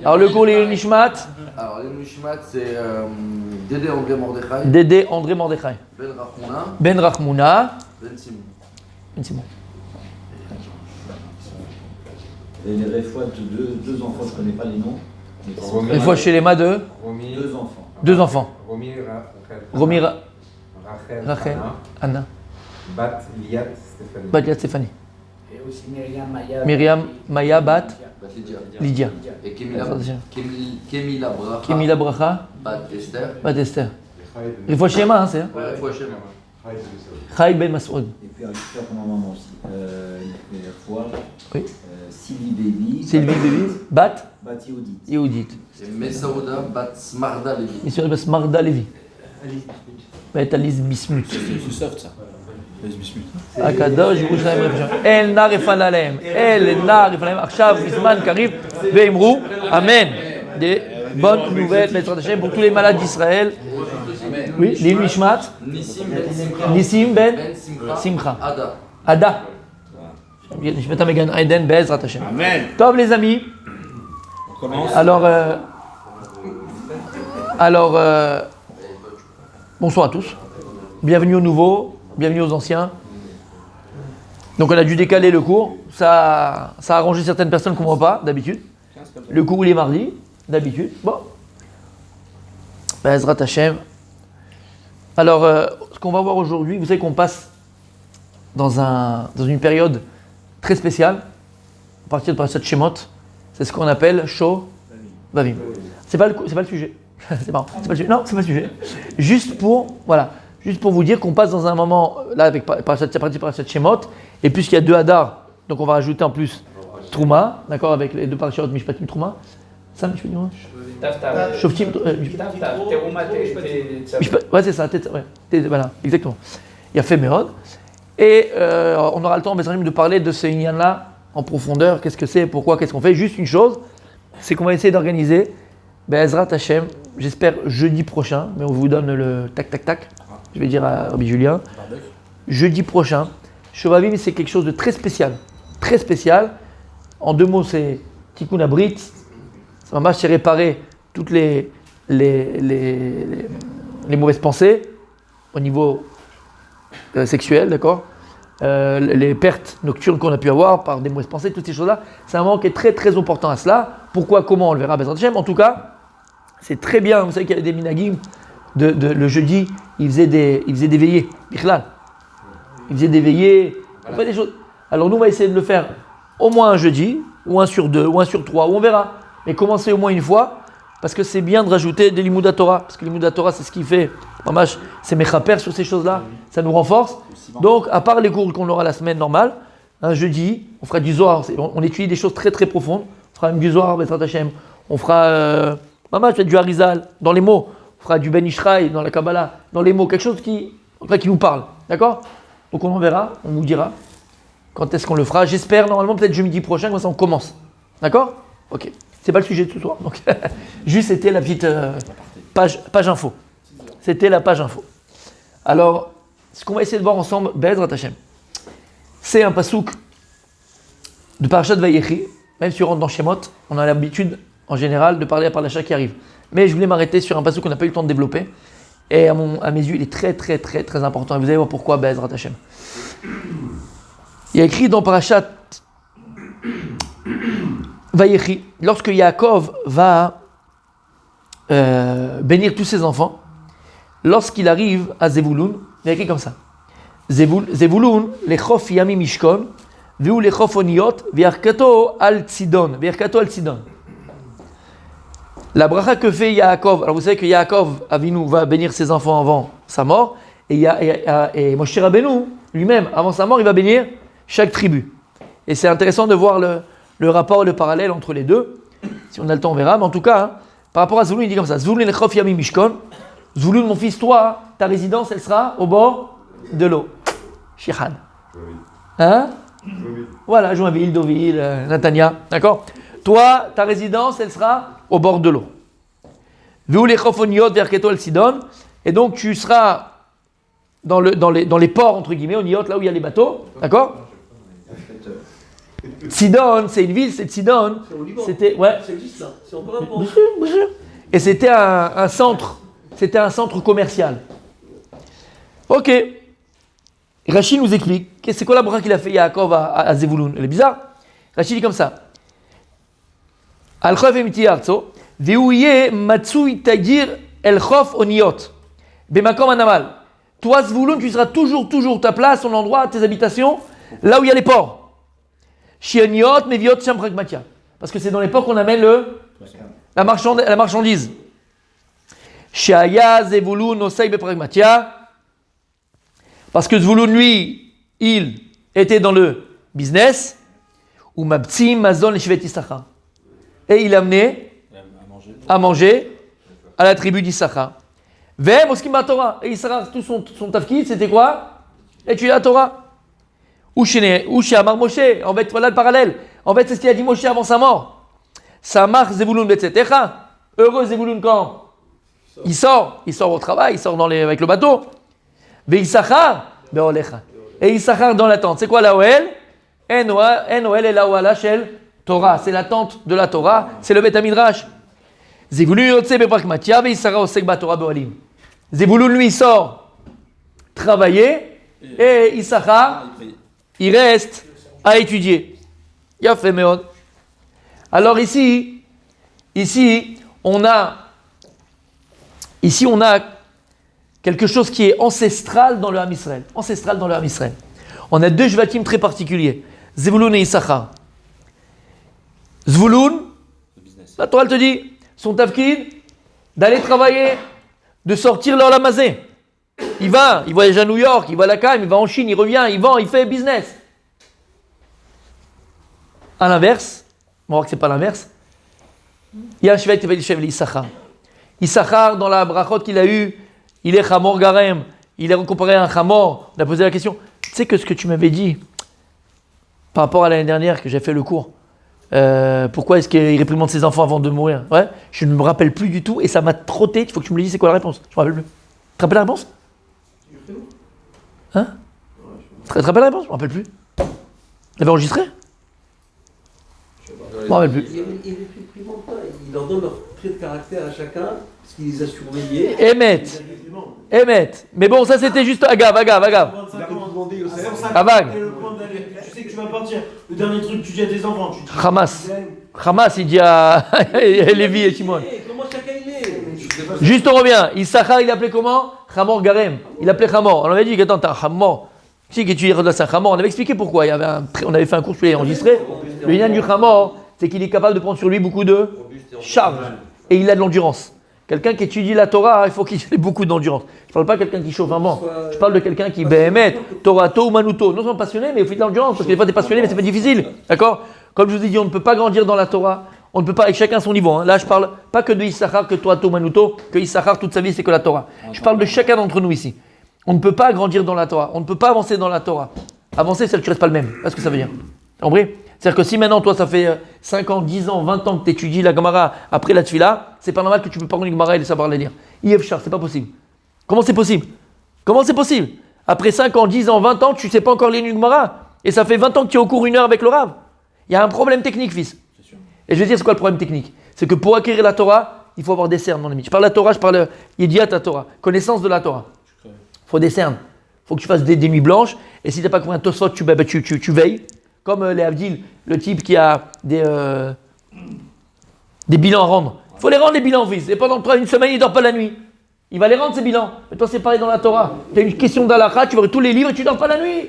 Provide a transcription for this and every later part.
Alors le cours les Nishmat. Alors les Nishmat c'est Dédé André Mordechai. Dédé André Mordechai. Ben Rachmouna. Ben Rachmouna. Ben Simon. Ben Simon. Et les réfois de deux enfants, je ne connais pas les noms. Une fois chez les ma deux. Deux enfants. Deux enfants. Romi, Rachel, Anna. Bat Liat Stéphanie. Bat Liat Stéphanie. Et aussi Myriam Maya. Myriam Maya Bat Lydia. Lydia. Et Kemila Bracha. Kemila Bracha. Bat Esther. Bat Esther. Une fois chez ma, c'est. Ouais, fois chez moi. Chai Ben Masoud. Et puis avec ça pour ma maman aussi. Les réfois. Oui. Sylvie Baby. Sylvie Baby. Bat Bat Yehudit. Yehudit. Et Messaouda Bat Smarda Levi. Monsieur Bat Smarda Levi. Bat Alice Bismuth. C'est soft ça. Alice Bismuth. הקדוש ברוך הוא אל נא רפא להם, אל נא רפא להם, עכשיו בזמן קריב, ואמרו אמן. Des bonnes nouvelles, בעזרת השם, pour tous les malades d'Israël. Oui, l'île Mishmat. Nissim Ben Simcha. Ada. Nishmata Megan Aiden, בעזרת השם. Amen. Tov les amis. On commence. Alors, bonsoir à tous. Bienvenue aux nouveaux, bienvenue aux anciens. Donc on a dû décaler le cours. Ça a arrangé certaines personnes qu'on ne voit pas d'habitude. Le cours il est mardi, d'habitude. Bon. Bezrat Hashem. Alors, ce qu'on va voir aujourd'hui, vous savez qu'on passe dans une période très spéciale, à partir de Parashat Shemot. C'est ce qu'on appelle Sho Vavim. C'est pas le sujet. C'est marrant. C'est pas le sujet. Non, c'est pas le sujet. Juste pour vous dire qu'on passe dans un moment, là, avec Parashat Shemot, et puisqu'il y a 2 Hadar, donc on va rajouter en plus Trouma, d'accord, avec les 2 Parashat Mishpatim Trouma. Ça, Mishpatim Taf. Shoftim. Ouais, c'est ça. Voilà, exactement. Il y a fait Méod. Et on aura le temps, de parler de ce Inyan-là en profondeur. Qu'est-ce que c'est, pourquoi, qu'est-ce qu'on fait. Juste une chose, c'est qu'on va essayer d'organiser Be'ezrat Hashem, j'espère jeudi prochain, mais on vous donne le tac. Je vais dire à Rabbi Julien. Jeudi prochain, Shovavim, c'est quelque chose de très spécial. Très spécial. En 2 mots, c'est Tikkun Abrit. Ça va c'est réparer toutes les mauvaises pensées au niveau sexuel, d'accord, les pertes nocturnes qu'on a pu avoir par des mauvaises pensées, toutes ces choses-là. C'est un moment qui est très très important à cela. Pourquoi, comment, on le verra à Bezrat Hashem. En tout cas, c'est très bien. Vous savez qu'il y avait des minagim le jeudi, ils faisaient des veillées, Bichlal. Ils faisaient des veillées, on fait des choses. Alors nous, on va essayer de le faire au moins un jeudi, ou un sur 2, ou un sur 3, ou on verra. Mais commencer au moins une fois, parce que c'est bien de rajouter des Limouda Torah, parce que Limouda Torah, c'est ce qui fait, mamash, c'est mechaper sur ces choses-là, ça nous renforce. Donc, à part les cours qu'on aura la semaine normale, un jeudi, on fera du Zohar, on étudie des choses très très profondes, on fera même du Zohar, Bezrat Hashem, on fera, mamash, du Harizal, dans les mots, on fera du Ben Ishraï, dans la Kabbalah, dans les mots, quelque chose qui nous parle, d'accord? Donc on en verra, on vous dira quand est-ce qu'on le fera. J'espère normalement peut-être jeudi prochain, comme ça on commence, d'accord? Ok. C'est pas le sujet de ce soir, donc juste c'était la petite page info. C'était la page info. Alors, ce qu'on va essayer de voir ensemble, Be'ezrat Hashem, c'est un pasouk de Parashat Vayechi. Même si on rentre dans Shemot, on a l'habitude en général de parler à Parashat qui arrive. Mais je voulais m'arrêter sur un pasouk qu'on n'a pas eu le temps de développer. Et à mes yeux, il est très très très très important. Et vous allez voir pourquoi Be'ezrat Hashem. Il y a écrit dans Parashat Vayechi, lorsque Yaakov va bénir tous ses enfants, lorsqu'il arrive à Zevulun, il y a écrit comme ça. Zevulun, lechof yami mishkon, veu lechof oniot, v'yarkato al tzidon. La bracha que fait Yaakov, alors vous savez que Yaakov Avinu va bénir ses enfants avant sa mort, et Moshe Rabbeinu, lui-même, avant sa mort, il va bénir chaque tribu. Et c'est intéressant de voir le rapport, le parallèle entre les deux. Si on a le temps, on verra. Mais en tout cas, par rapport à Zvulun, il dit comme ça. Zvulun lechof yami mishkon. Zvulun, mon fils, toi, ta résidence, elle sera au bord de l'eau. Shichad. Hein? Voilà, Joinville, Deauville, Natania. D'accord? Toi, ta résidence, elle sera au bord de l'eau. Veu lechof oniot verketo el sidon. Et donc, tu seras dans les ports, entre guillemets, oniot, là où il y a les bateaux. D'accord? Sidon, c'est une ville, c'est Sidon. C'est au Liban. C'était, ouais. Ça existe ça. C'est encore un port. Bien sûr, bien sûr. Et c'était un centre. C'était un centre commercial. Ok. Rachid nous explique. C'est quoi la bracha qu'il a fait Yaakov à Zevulun? Elle est bizarre. Rachid dit comme ça. Al-Khof emiti arzo. Ve'ouye matsui tagir el-Khof oniot. Bemakom anamal. Toi, Zvulun, tu seras toujours ta place, ton endroit, tes habitations, là où il y a les ports. Shioniot, meviot, sham pragmatia. Parce que c'est dans les ports qu'on amène la marchandise. Shaya, Zvulun, osei be pragmatia. Parce que Zvulun, lui, il était dans le business. Ou mabtsim, mazon, shivet Issachar. Et il amenait à manger à la tribu d'Issachar. Vem oskim Torah. Et Issachar, tout son tafkid, c'était quoi? Étudier la Torah. Ou chez Amar Moshe. En fait, voilà le parallèle. En fait, c'est ce qu'il a dit Moshe avant sa mort. Samach Zevulun betzetecha. Heureux Zevulun quand il sort au travail, il sort avec le bateau. Ve Issachar beolecha. Et Issachar dans la tente. C'est quoi la Oel? En-Oel et la Oala shel Torah. C'est la tente de la Torah. C'est le Bet HaMidrash. Zevulun yotze beprakmatia ve Issachar osek baTorah beolim. Zevulun lui sort travailler et Issachar il reste à étudier. Yafé meod. Alors ici on a quelque chose qui est ancestral dans le Ham Israël. On a deux Shvatim très particuliers, Zevulun et Issachar. Zvulun, la Torah te dit, son tafkid, d'aller travailler, de sortir leur lamazé. Il voyage à New York, il va à la Cannes, il va en Chine, il revient, il vend, il fait business. À l'inverse, on va voir que c'est pas l'inverse, il y a un chevet qui s'appelle Shevel Issachar. Issachar, dans la brachot qu'il a eu, il est Chamor Garem, il est comparé à un Chamor. On a posé la question, tu sais que ce que tu m'avais dit, par rapport à l'année dernière que j'ai fait le cours, pourquoi est-ce qu'il réprimande ses enfants avant de mourir? Ouais, je ne me rappelle plus du tout et ça m'a trotté. Il faut que tu me le dises, c'est quoi la réponse? Je me rappelle plus. Tu te rappelles la réponse? Hein? Tu te rappelles la réponse? Je me rappelle plus. Tu l'avais enregistré? Je me rappelle plus. Il réprimande pas, il leur donne leur trait de caractère à chacun, parce qu'il les a surveillés. Émet. Mais bon, ça c'était juste Agav. Il a demandé Yosef. Avag. Tu sais que tu vas partir. Le dernier truc que tu dis à tes enfants, tu dis. Hamas, il dit à Lévi et Shimon. Comment chacun il est? Juste on revient. Issachar, il appelait comment? Chamor Garem. Il appelait Chamor. On avait dit que attends, t'as un Chamor. Tu sais que tu es un Chamor. On avait expliqué pourquoi. On avait fait un cours, tu l'as enregistré. Le lien du Chamor, c'est qu'il est capable de prendre sur lui beaucoup de charge. Et il a de l'endurance. Quelqu'un qui étudie la Torah, il faut qu'il ait beaucoup d'endurance. Je ne parle pas de quelqu'un qui chauffe un vent. Je parle de quelqu'un qui béhémet, Torato ou Manuto. Non seulement passionné, mais il faut de l'endurance. Parce que des fois, tu es passionné, mais c'est pas difficile. D'accord? Comme je vous ai dit, on ne peut pas grandir dans la Torah. On ne peut pas, avec chacun son niveau. Hein. Là, je parle pas que de Issachar, que Torato ou Manuto, que Issachar, toute sa vie, c'est que la Torah. Je parle de chacun d'entre nous ici. On ne peut pas grandir dans la Torah. On ne peut pas avancer dans la Torah. Avancer, c'est que tu restes pas le même. C'est ce que ça veut dire. Compris? C'est-à-dire que si maintenant, toi, ça fait 5 ans, 10 ans, 20 ans que tu étudies la Gemara après la Tfila, c'est pas normal que tu peux prendre une Gemara et le savoir la lire. Yevchar, c'est pas possible. Comment c'est possible? Après 5 ans, 10 ans, 20 ans, tu sais pas encore lire une Gemara. Et ça fait 20 ans que tu es au cours 1 heure avec le Rav. Il y a un problème technique, fils. Et je vais dire, c'est quoi le problème technique? C'est que pour acquérir la Torah, il faut avoir des cernes, mon ami. Je parle de la Torah, je parle Yediat à Torah, connaissance de la Torah. Il faut des cernes. Il faut que tu fasses des nuits blanches. Et si tu n'as pas compris un Tosfot, tu veilles. Comme les Avdil, le type qui a des bilans à rendre. Il faut les rendre les bilans, fils. Et pendant une semaine, il ne dort pas la nuit. Il va les rendre, ces bilans. Mais toi, c'est pareil dans la Torah. Tu as une question d'Alakha, tu vas tous les livres et tu ne dors pas la nuit.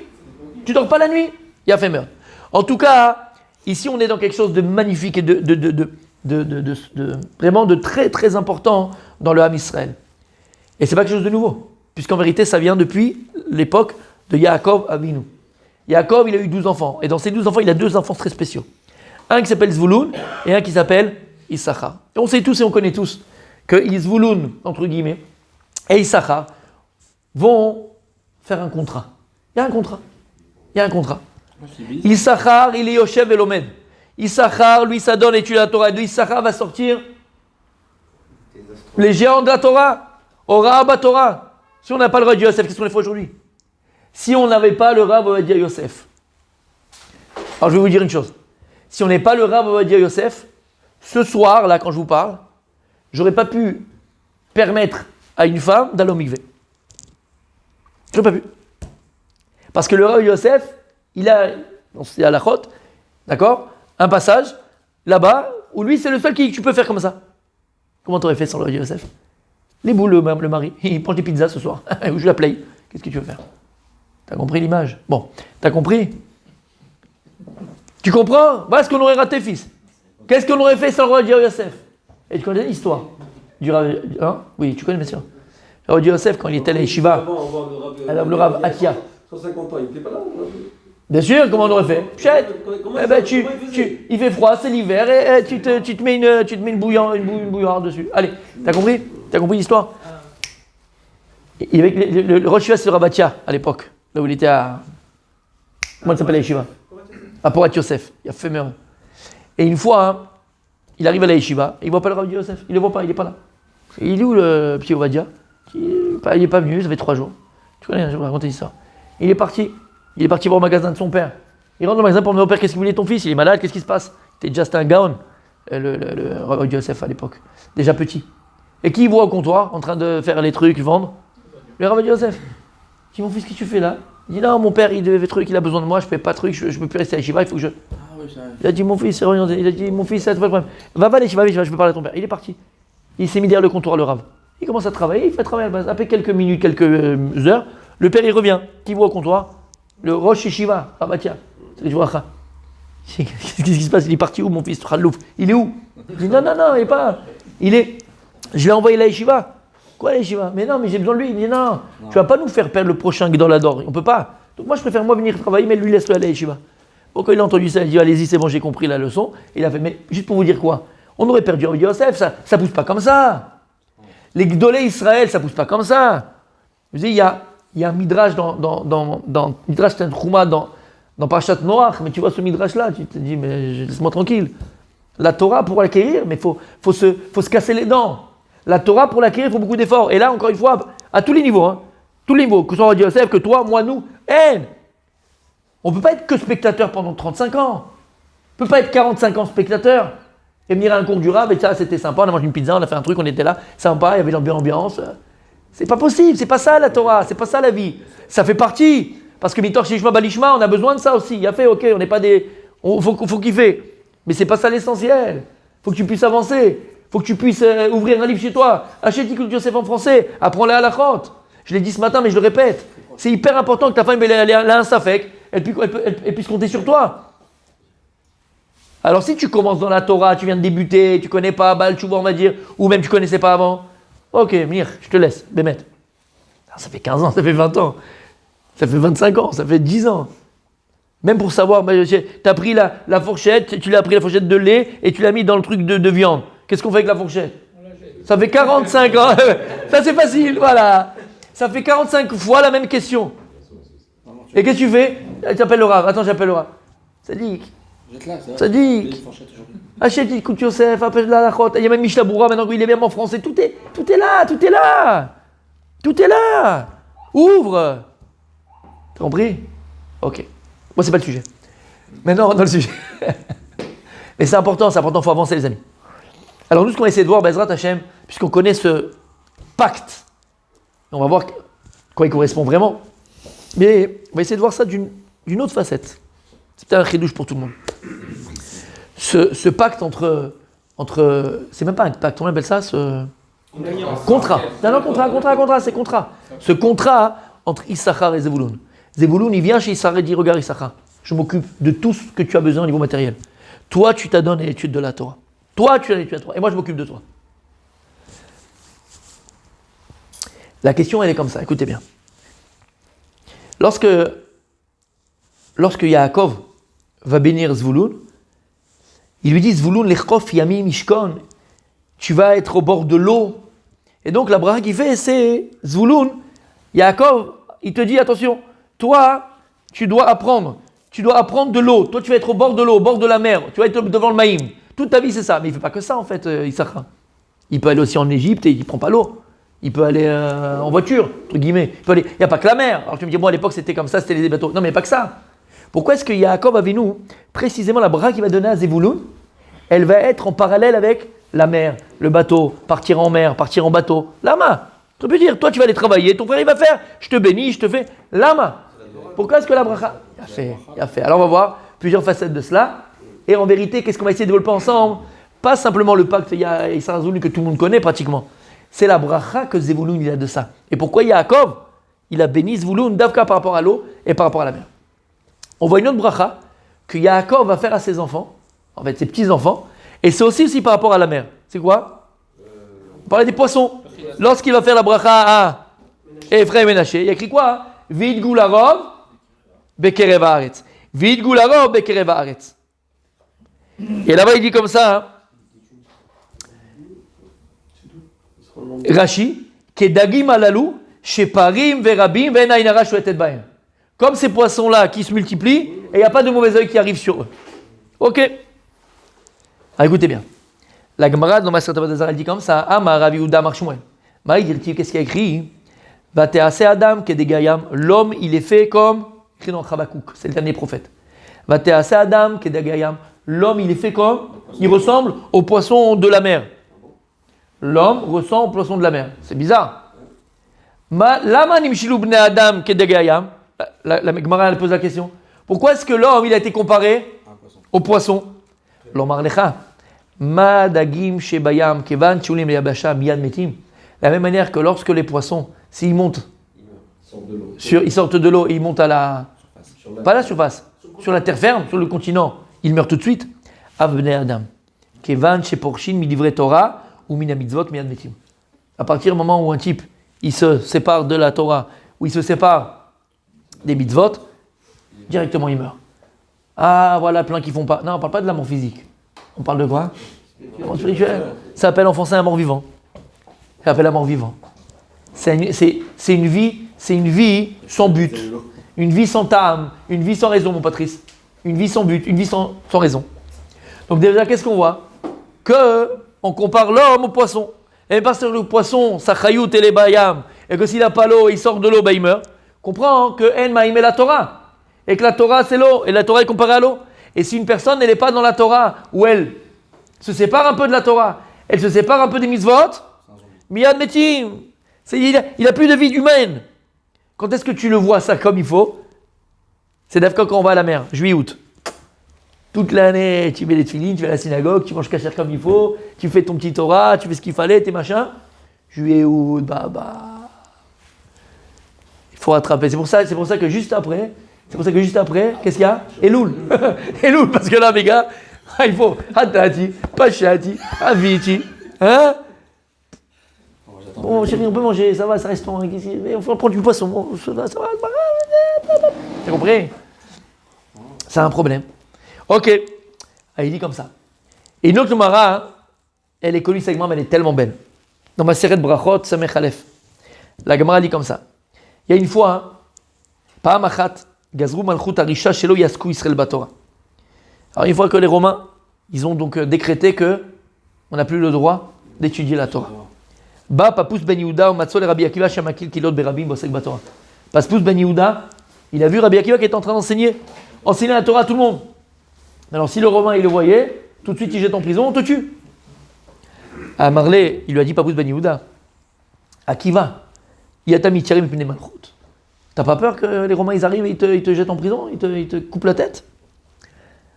Il a fait meurtre. En tout cas, ici, on est dans quelque chose de magnifique et vraiment de très, très important dans le Ham Israël. Et ce n'est pas quelque chose de nouveau. Puisqu'en vérité, ça vient depuis l'époque de Yaakov Avinu. Yaakov, il a eu 12 enfants. Et dans ces 12 enfants, il a 2 enfants très spéciaux. Un qui s'appelle Zvulun et un qui s'appelle Issachar. Et on sait tous et on connaît tous que Zvulun, entre guillemets, et Issachar vont faire un contrat. Il y a un contrat. Issachar, il est Yoshev et Lomed. Issachar, lui, ça donne l'étude de la Torah. Et de Issachar va sortir les géants de la Torah. Ora Abba Torah. Si on n'a pas le roi de Yosef, qu'est-ce qu'on fait aujourd'hui? Si on n'avait pas le Rav Ovadia Yosef, Alors je vais vous dire une chose. Si on n'est pas le Rav Ovadia Yosef, ce soir, là, quand je vous parle, j'aurais pas pu permettre à une femme d'aller au mikvé. J'aurais pas pu. Parce que le Rav Yosef, il a, c'est à la chôte, d'accord, un passage, là-bas, où lui, c'est le seul qui tu peux faire comme ça. Comment t'aurais fait sans le Rav Yosef? Les boules, le mari, il prend des pizzas ce soir, ou je la play. Qu'est-ce que tu veux faire? T'as compris l'image? Bon, t'as compris? Tu comprends? Voilà ce qu'on aurait raté, fils. Qu'est-ce qu'on aurait fait sans le Rav Yosef? Et tu connais l'histoire du Rav, hein? Oui, tu connais bien sûr. Le Rav Yosef, quand il était à la yeshiva, le Rav Akia. 150 ans, il n'était pas là. Bien sûr, comment on aurait fait? Pchette. Eh ben, il fait froid, c'est l'hiver, et tu te mets une bouillarde dessus. Allez, t'as compris? T'as compris l'histoire? Il y avait le Rosh Yeshiva, c'est le Rav Akia, à l'époque, là où il était à... Comment il s'appelle la yeshiva? À Porat Yosef, il a fait meurtre. Et une fois, hein, il arrive à la yeshiva, il ne voit pas le Rav Yosef, il ne le voit pas, il n'est pas là. Il est où le petit Ovadia? Il n'est pas venu, ça fait 3 jours. Tu connais, je vais vous raconter ça. Il est parti voir au magasin de son père. Il rentre dans le magasin pour demander au père qu'est-ce qu'il voulait ton fils, il est malade, qu'est-ce qui se passe? Il était déjà un gaon, le Rav Yosef à l'époque, déjà petit. Et qui il voit au comptoir, en train de faire les trucs, vendre? Le Rav Yosef. Il dit mon fils, qu'est-ce que tu fais là? Il dit non, mon père il devait truc, il a besoin de moi, je fais pas de truc, je peux plus rester à Yeshiva, il faut que je. Il a dit mon fils, c'est rien, il a dit mon fils, c'est pas de problème. Va à Yeshiva, je peux parler à ton père. Il est parti. Il s'est mis derrière le comptoir, le Rav. Il commence à travailler, il fait travailler à la base. Après quelques minutes, quelques heures, le père il revient. Qui voit au comptoir? Le Rosh Yeshiva, Rabatia. C'est vois ça. Qu'est-ce qui se passe? Il est parti où mon fils? Khalouf. Il est où? Il dit non, il est pas. Je l'ai envoyé à la Yeshiva. Quoi la Yeshiva? Mais non, mais j'ai besoin de lui. Il dit non. Tu vas pas nous faire perdre le prochain Gdol Hador. On peut pas. Donc moi je préfère venir travailler, mais lui laisse-le aller à la Yeshiva. Bon, quand il a entendu ça, il dit allez-y, c'est bon, j'ai compris la leçon. Il a fait, mais juste pour vous dire quoi? On aurait perdu Rav Yosef, ça pousse pas comme ça. Les Gdolé Israël, ça pousse pas comme ça. Vous savez, il y a un midrash dans midrash c'est un Trouma dans Parashat Noach, mais tu vois ce midrash-là, tu te dis, mais laisse-moi tranquille. La Torah, pour l'acquérir, mais faut se casser les dents. La Torah, pour l'acquérir, il faut beaucoup d'efforts. Et là, encore une fois, à tous les niveaux, hein, tous les niveaux, que ce soit Rav Yosef, que toi, moi, nous, on ne peut pas être que spectateur pendant 35 ans. On ne peut pas être 45 ans spectateur et venir à un cours du Rav, et ça, c'était sympa, on a mangé une pizza, on a fait un truc, on était là, sympa, il y avait l'ambiance. C'est pas possible, c'est pas ça la Torah, c'est pas ça la vie. Ça fait partie. Parce que Mitor Shishma Balishma, on a besoin de ça aussi. Il a fait, ok, on n'est pas des. Faut kiffer. Mais c'est pas ça l'essentiel. Faut que tu puisses avancer. Faut que tu puisses ouvrir un livre chez toi. Achète Tikkun Yosef en français. Apprends-le à la chôte. Je l'ai dit ce matin, mais je le répète. C'est hyper important que ta femme elle a un safek. Elle puisse compter sur toi. Alors si tu commences dans la Torah, tu viens de débuter, tu connais pas Baal Tshuva, on va dire, ou même tu connaissais pas avant. Ok, Mir, je te laisse, Bémet. Ça fait 15 ans, ça fait 20 ans. Ça fait 25 ans, ça fait 10 ans. Même pour savoir, tu as pris la fourchette, tu l'as pris la fourchette de lait et tu l'as mis dans le truc de viande. Qu'est-ce qu'on fait avec la fourchette? Ça fait 45 ans. Ça c'est facile, voilà. Ça fait 45 fois la même question. Et qu'est-ce que tu fais? Tu appelles le Rav. Attends, j'appelle le Rav. Sadiq. Sadiq. Achète Tikkun Yosef, appelle la chôte. Il y a même Mishnah Berurah maintenant, il est même en français. Tout est là. Tout est là. Ouvre. T'as compris? Ok. Moi, c'est pas le sujet. Maintenant, dans le sujet. Mais c'est important, il faut avancer, les amis. Alors, nous, ce qu'on va essayer de voir, Bezrat Hashem, puisqu'on connaît ce pacte, on va voir quoi il correspond vraiment. Mais on va essayer de voir ça d'une autre facette. C'est peut-être un chidouche pour tout le monde. Ce pacte entre. C'est même pas un pacte, on appelle ça contrat. Non, contrat, c'est contrat. Ce contrat entre Issachar et Zevulun. Zevulun, il vient chez Issachar et dit regarde Issachar, je m'occupe de tout ce que tu as besoin au niveau matériel. Toi, tu t'adonnes à l'étude de la Torah. Toi, tu as l'étude de la Torah. Et moi, je m'occupe de toi. La question, elle est comme ça. Écoutez bien. Lorsque Yaakov va bénir Zvulun, il lui dit Zvulun lechkof yami mishkon, tu vas être au bord de l'eau. Et donc la bracha qu'il fait, c'est Zvulun, Yaakov, il te dit attention, toi, tu dois apprendre de l'eau. Toi, tu vas être au bord de l'eau, au bord de la mer, tu vas être devant le Maïm. Toute ta vie, c'est ça. Mais il ne fait pas que ça, en fait, Issachar. Il peut aller aussi en Égypte et il ne prend pas l'eau. Il peut aller en voiture, entre guillemets. Il n'y a pas que la mer. Alors tu me dis, moi à l'époque c'était comme ça, c'était les bateaux. Non, mais il n'y a pas que ça. Pourquoi est-ce que Yaakov Avinu, précisément la bracha qu'il va donner à Zevulun, elle va être en parallèle avec la mer, le bateau, partir en mer, partir en bateau. Lama. Tu peux dire, toi tu vas aller travailler, ton frère il va faire, je te bénis, je te fais. Lama. Pourquoi est-ce que la bracha il a fait. Alors on va voir plusieurs facettes de cela. Et en vérité, qu'est-ce qu'on va essayer de développer ensemble? Pas simplement le pacte Israël Zevulun que tout le monde connaît pratiquement. C'est la bracha que Zevulun il a de ça. Et pourquoi Yaakov il a béni Zevulun d'Avka par rapport à l'eau et par rapport à la mer. On voit une autre bracha que Yaakov va faire à ses enfants, en fait ses petits-enfants, et c'est aussi par rapport à la mer. C'est quoi? On parlait des poissons. Lorsqu'il va faire la bracha à Ephraim et Menaché, il y a écrit quoi? Vid gularov bekerev haaretz. Vid gularov bekerev haaretz. Et là-bas il dit comme ça, Rashi, kedagim alalou, sheparim verabim venainara shuetet bahem. Comme ces poissons-là qui se multiplient, et il n'y a pas de mauvais œil qui arrive sur eux. Ok. Écoutez bien. La Gemara dans Maseret Abadazar, elle dit comme ça, Amar Rav Yehuda Amar Shmuel. Qu'est-ce qu'il y a écrit? Vatease Adam kedegayam. L'homme, il est fait comme, écrit dans Chabakouk, c'est le dernier prophète. Vatease Adam kedegayam. L'homme, il est fait comme, il ressemble aux poissons de la mer. L'homme ressemble aux poissons de la mer. C'est bizarre. Lama nimshilu bnei Adam kedegayam. La Gemara elle pose la question. Pourquoi est-ce que l'homme il a été comparé au poisson? L'omar lecha ma dagim shebayam kevan chulim leyabasha miyad metim. La même manière que lorsque les poissons, s'ils montent, ils sortent de l'eau et ils montent à la, pas à la surface, sur la terre ferme, sur le continent, ils meurent tout de suite. Av bnei Adam kevan sheporshin midivre Torah ou min mitzvot miyad metim. À partir du moment où un type il se sépare de la Torah, où il se sépare des mitzvot, directement il meurt. Ah, voilà, plein qui font pas. Non, on parle pas de la mort physique. On parle de quoi? La mort spirituelle. Ça s'appelle en français un mort-vivant. Ça s'appelle un mort-vivant. C'est une vie sans but. Une vie sans âme. Une vie sans raison, mon Patrice. Une vie sans but. Une vie sans raison. Donc déjà, qu'est-ce qu'on voit? On compare l'homme au poisson. Et parce que le poisson, ça chayout et les bayam, et que s'il n'a pas l'eau, il sort de l'eau, il meurt. Comprends que En Maïm est la Torah. Et que la Torah c'est l'eau. Et la Torah est comparée à l'eau. Et si une personne n'est pas dans la Torah, où elle se sépare un peu de la Torah, elle se sépare un peu des mitzvot, miyad metim. Il n'a plus de vie humaine. Quand est-ce que tu le vois ça comme il faut? C'est d'abord quand on va à la mer, juillet-août. Toute l'année, tu mets les tefilines, tu vas à la synagogue, tu manges kasher comme il faut, tu fais ton petit Torah, tu fais ce qu'il fallait, tes machins. Juillet-août, il faut rattraper. C'est pour ça que juste après, qu'est-ce qu'il y a? Elul. Elul, parce que là, mes gars, il faut Hatati, Pachati, Aviti. Hein? Bon, chérie, on peut manger, ça va, ça reste bon. On faut prendre du poisson, ça va. T'as compris? C'est un problème. Ok. Il dit comme ça. Et une autre Gemara, elle est connue, cette Gemara, mais elle est tellement belle. Dans ma série de Brachot, Samech Aleph. La Gemara dit comme ça. Il y a une fois, Pa'am Achat, Gazrou Malchut Arisha Shelo Yasku Israël Batora. Alors une fois que les Romains, ils ont donc décrété que on n'a plus le droit d'étudier la Torah. Ba Papus Ben Yehuda, Matzol et Rabbi Akiva Shamakil Kilot Berabim Bosek Batora. Papus Ben Yehuda, il a vu Rabbi Akiva qui était en train enseigner la Torah à tout le monde. Alors si le Romain il le voyait, tout de suite il jette en prison, on te tue. À Marley, il lui a dit Papus Ben Yehuda, Akiva, Yatami Tiarim Pene Malchut. T'as pas peur que les Romains ils arrivent et ils te jettent en prison, ils te coupent la tête?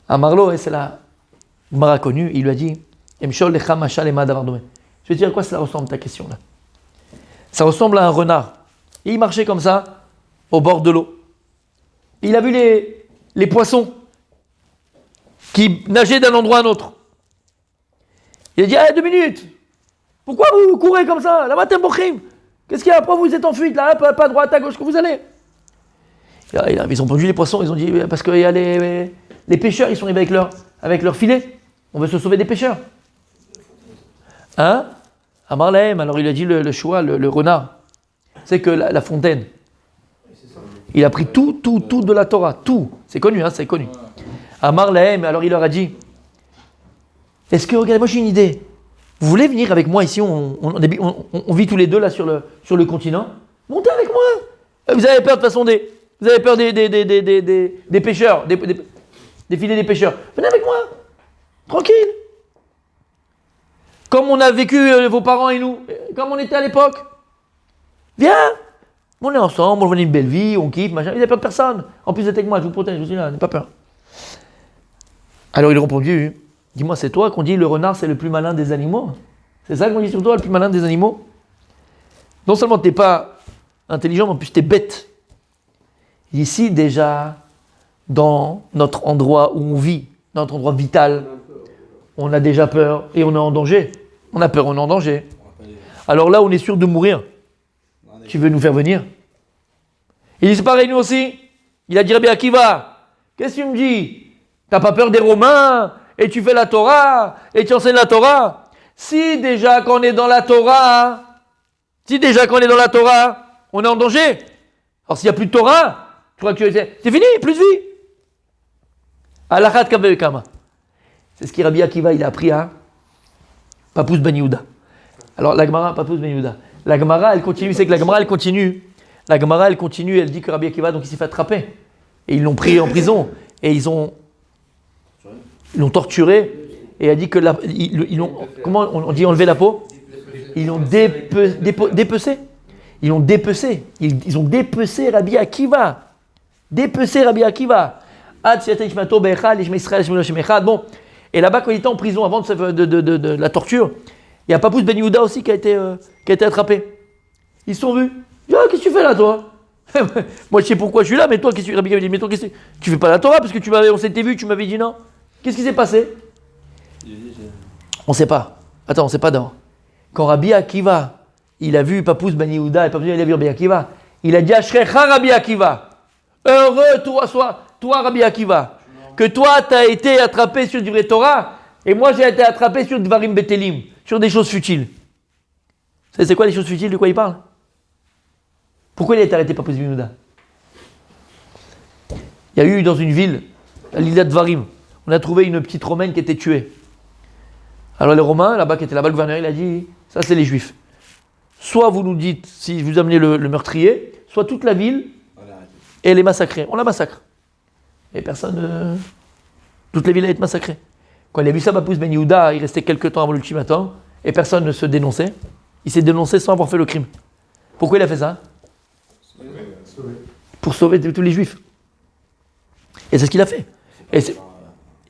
À Marlo, c'est la Gemara connue, il lui a dit Emshol lecha mashal ema davar domé. Je vais te dire à quoi ça ressemble ta question là. Ça ressemble à un renard. Et il marchait comme ça, au bord de l'eau. Il a vu les poissons qui nageaient d'un endroit à un autre. Il a dit 2 minutes. Pourquoi vous courez comme ça? Là-bas, t'es bochim. Qu'est-ce qu'il y a? Pourquoi vous êtes en fuite là? Pas à droite, à gauche, que vous allez? Ils ont pondu les poissons, ils ont dit parce qu'il y a les pêcheurs, ils sont arrivés avec leur filet. On veut se sauver des pêcheurs. Hein? À Marlem, alors il a dit le choix, le renard. C'est que la fontaine, il a pris tout de la Torah, tout. C'est connu, hein, c'est connu. À Marlem, alors il leur a dit est-ce que, regardez, moi j'ai une idée. Vous voulez venir avec moi ici, on vit tous les deux là sur le continent. Montez avec moi. Vous avez peur de toute façon Vous avez peur des pêcheurs, des filets des pêcheurs. Venez avec moi, tranquille. Comme on a vécu vos parents et nous, comme on était à l'époque. Viens, on est ensemble, on vit une belle vie, on kiffe, machin. Il n'y a peur de personne. En plus, vous êtes avec moi, je vous protège, je suis là, n'ayez pas peur. Alors il a répondu, dis-moi, c'est toi qu'on dit le renard c'est le plus malin des animaux? C'est ça qu'on dit sur toi, le plus malin des animaux? Non seulement tu n'es pas intelligent, mais en plus tu es bête. Ici déjà, dans notre endroit où on vit, dans notre endroit vital, on a déjà peur et on est en danger. On a peur, on est en danger. Alors là, on est sûr de mourir. Tu veux nous faire venir? Il dit, c'est pareil, nous aussi. Il a dit, Rabbi Akiva, qu'est-ce que tu me dis? T'as pas peur des Romains? Et tu fais la Torah? Et tu enseignes la Torah? Si déjà qu'on est dans la Torah, on est en danger. Alors s'il n'y a plus de Torah, tu crois que c'est fini, plus de vie. Alachat kama. C'est ce qui Rabbi Akiva, il a appris à Papouz Ben Yehuda. Alors la Gemara, Papouz Ben Yehuda. La Gemara, elle continue, c'est que la Gemara, elle continue, elle dit que Rabbi Akiva, donc il s'est fait attraper. Et ils l'ont pris en prison. Et ils l'ont torturé. Et elle dit que ils l'ont, comment on dit enlever la peau? Ils l'ont dépecé. Ils l'ont dépecé. Ils ont dépecé Rabbi Akiva. Bon. Et là-bas, quand il était en prison, avant de la torture, il y a Papouz Ben Yehuda aussi qui a été attrapé. Ils se sont vus. Ils disent, ah, qu'est-ce que tu fais là, toi? Moi, je sais pourquoi je suis là, mais toi, qu'est-ce que Rabbi Akiva dit, mais toi, qu'est-ce que tu fais pas la Torah parce que on s'était vu, tu m'avais dit non. Qu'est-ce qui s'est passé? On ne sait pas. Attends, on ne sait pas d'abord. Quand Rabbi Akiva, il a vu Papouz Ben Yehuda, et Papouz il a vu Rabbi Akiva, il a dit Ashrecha Rabbi Akiva. Heureux toi Rabbi Akiva, que toi tu as été attrapé sur du vrai Torah, et moi j'ai été attrapé sur Dvarim Betelim, sur des choses futiles. C'est quoi les choses futiles, de quoi il parle? Pourquoi il a été arrêté Papouz Ben Yehuda? Il y a eu dans une ville, à l'île Dvarim, on a trouvé une petite Romaine qui était tuée. Alors les Romains, là-bas, qui était là-bas, le gouverneur, il a dit, ça c'est les Juifs. Soit vous nous dites, si vous amenez le meurtrier, soit toute la ville, et les massacrer. On la massacre. Et personne, toute la ville a été massacrée. Quand il a vu ça, Papouz Ben Yehuda, il restait quelques temps avant l'ultimatum, et personne ne se dénonçait. Il s'est dénoncé sans avoir fait le crime. Pourquoi il a fait ça? Pour sauver tous les Juifs. Et c'est ce qu'il a fait.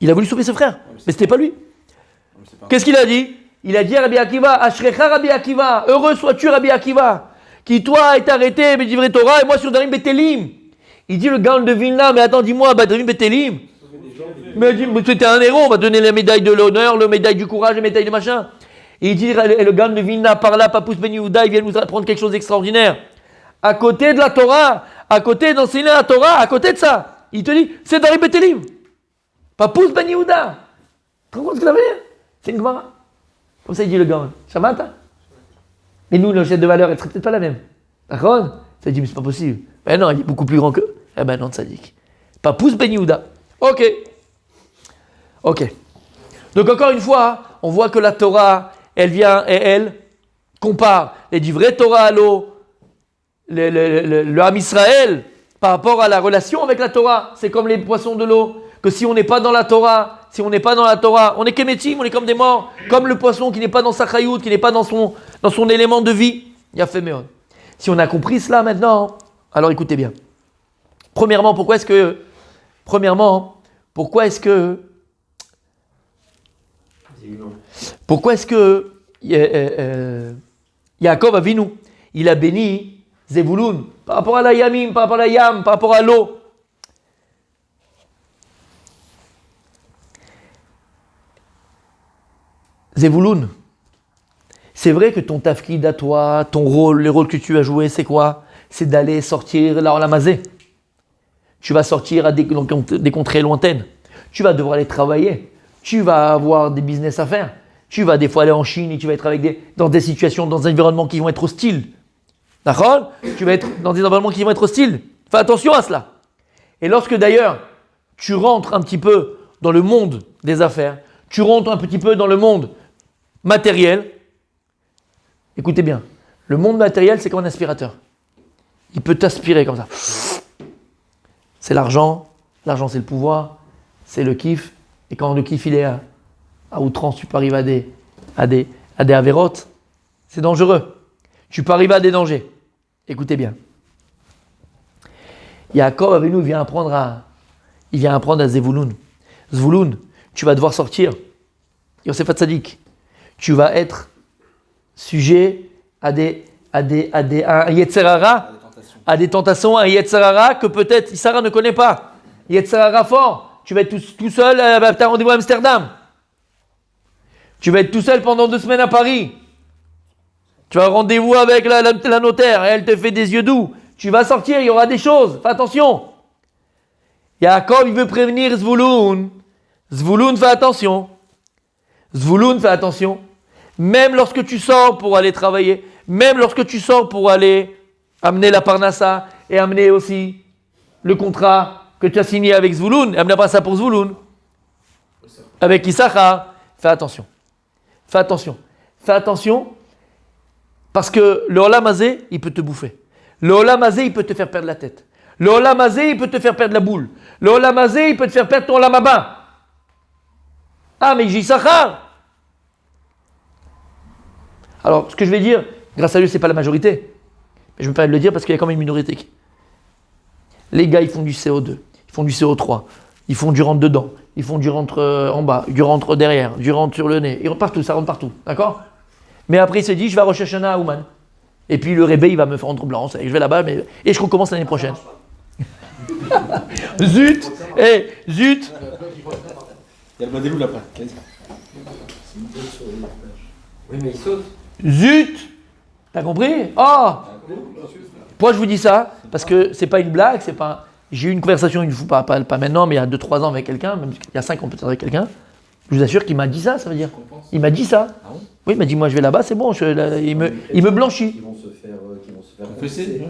Il a voulu sauver ses frères, mais c'était pas lui. Qu'est-ce qu'il a dit? Il a dit à Rabbi Akiva, Ashrecha Rabbi Akiva, heureux sois-tu Rabbi Akiva, qui toi est arrêté, mais divrei Torah, et moi sur Darim Betelim. Il dit le Gaon de Vilna, mais attends, dis-moi, Darim Betelim. Mais il dit, tu étais un héros, on va donner les médailles de l'honneur, les médailles du courage, les médailles de machin. Et il dit, le Gaon de Vilna, par là, Papouz Ben Yehuda, il vient nous apprendre quelque chose d'extraordinaire. À côté de la Torah, à côté d'enseigner la Torah, à côté de ça, il te dit, c'est Darim Betelim. Papouz Ben Yehuda. Tu te rends compte ce que ça veut dire? C'est une Gemara. Comme ça, il dit le Gaon. Shabbat. Mais nous, nos chaînes de valeur, elle ne serait peut-être pas la même. D'accord? Ça dit, mais c'est pas possible. Ben non, il est beaucoup plus grand qu'eux. Eh ben non, tzaddik. Papouz Ben Yehuda. Ok. Donc encore une fois, on voit que la Torah, elle vient et elle compare les du vrai Torah à l'eau, le Ham Israël, par rapport à la relation avec la Torah. C'est comme les poissons de l'eau. Que si on n'est pas dans la Torah, on est kemetim, on est comme des morts, comme le poisson qui n'est pas dans sa chayout, qui n'est pas dans son élément de vie. Il y a fait meilleur. Si on a compris cela maintenant, alors écoutez bien. Premièrement, pourquoi est-ce que Yaakov Avinu, il a béni Zevulun par rapport à la Yamim, par rapport à la Yam, par rapport à l'eau? Zevulun, c'est vrai que ton tafkid à toi, ton rôle, le rôle que tu as joué, c'est quoi? C'est d'aller sortir la Olamazé. Tu vas sortir à des contrées lointaines. Tu vas devoir aller travailler. Tu vas avoir des business à faire. Tu vas des fois aller en Chine et tu vas être dans des situations, dans des environnements qui vont être hostiles. D'accord? Tu vas être dans des environnements qui vont être hostiles. Fais attention à cela. Et lorsque d'ailleurs, tu rentres un petit peu dans le monde des affaires, tu rentres un petit peu dans le monde matériel, écoutez bien, le monde matériel c'est comme un aspirateur. Il peut t'aspirer comme ça. c'est l'argent, l'argent c'est le pouvoir, c'est le kiff, et quand le kiff il est à outrance, tu peux arriver à des avérotes, c'est dangereux. Tu peux arriver à des dangers. Écoutez bien. Yaakov avec nous, il vient apprendre à Zvouloun. Zvouloun, tu vas devoir sortir. Yosef Hatzadik, tu vas être sujet à un Yetzerara, à des tentations, un Yetzerara que peut-être Issara ne connaît pas. Yetzerara fort, tu vas être tout seul, tu as rendez-vous à Amsterdam. Tu vas être tout seul pendant 2 semaines à Paris. Tu as rendez-vous avec la notaire, et elle te fait des yeux doux. Tu vas sortir, il y aura des choses, fais attention. Yaakov, il veut prévenir Zvouloun. Zvouloun, fais attention. Zvouloun, fais attention. Même lorsque tu sors pour aller travailler, même lorsque tu sors pour aller amener la parnassa et amener aussi le contrat que tu as signé avec Zvouloun, amener la parnassa pour Zvouloun, avec Issachar, fais attention. Fais attention. Fais attention, parce que le Olam Hazé, il peut te bouffer. Le Olam Hazé, il peut te faire perdre la tête. Le Olam Hazé, il peut te faire perdre la boule. Le Olam Hazé, il peut te faire perdre ton Olam Haba. Ah, mais j'ai Issachar. Alors, ce que je vais dire, grâce à Dieu, ce n'est pas la majorité. Mais je me permets de le dire parce qu'il y a quand même une minorité. Les gars, ils font du CO2, ils font du CO3, ils font du rentre dedans, ils font du rentre en bas, du rentre derrière, du rentre sur le nez. Partout, ça rentre partout. D'accord? Mais après, il se dit, je vais à Rosh Hashanah à Ouman. Et puis le réveil, il va me faire rendre blanc. Je vais là-bas, et je recommence l'année prochaine. Zut! Zut! Il y a le Badélou là-bas. Oui, mais il saute. Zut! T'as compris? Oh! Pourquoi je vous dis ça? Parce que c'est pas une blague, c'est pas. J'ai eu une conversation une fois, pas maintenant, mais il y a 2-3 ans avec quelqu'un, même il y a 5 ans peut-être avec quelqu'un. Je vous assure qu'il m'a dit ça veut dire. Il m'a dit ça. Ah bon? Oui, il m'a dit, moi je vais là-bas, c'est bon, il me blanchit. Qui vont se faire Confesser.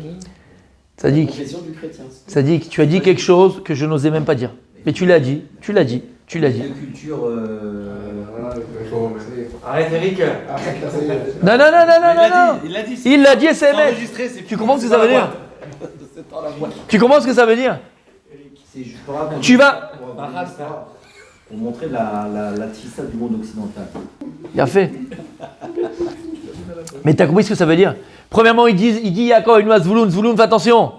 Ça dit, confession du chrétien. ça dit que tu as dit quelque chose que je n'osais même pas dire. Mais tu l'as dit. De culture. Arrête, Eric. Non. Il l'a dit. Il l'a dit, c'est C'est enregistré, c'est Tu comprends ce que ça veut dire? Tu comprends ce que ça veut dire? C'est juste pour raconter. Tu vas. Pour montrer la tissa du monde occidental. Il a fait. Mais t'as compris ce que ça veut dire? Premièrement, il dit Yaakov, il nous a Zvouloun, fais attention.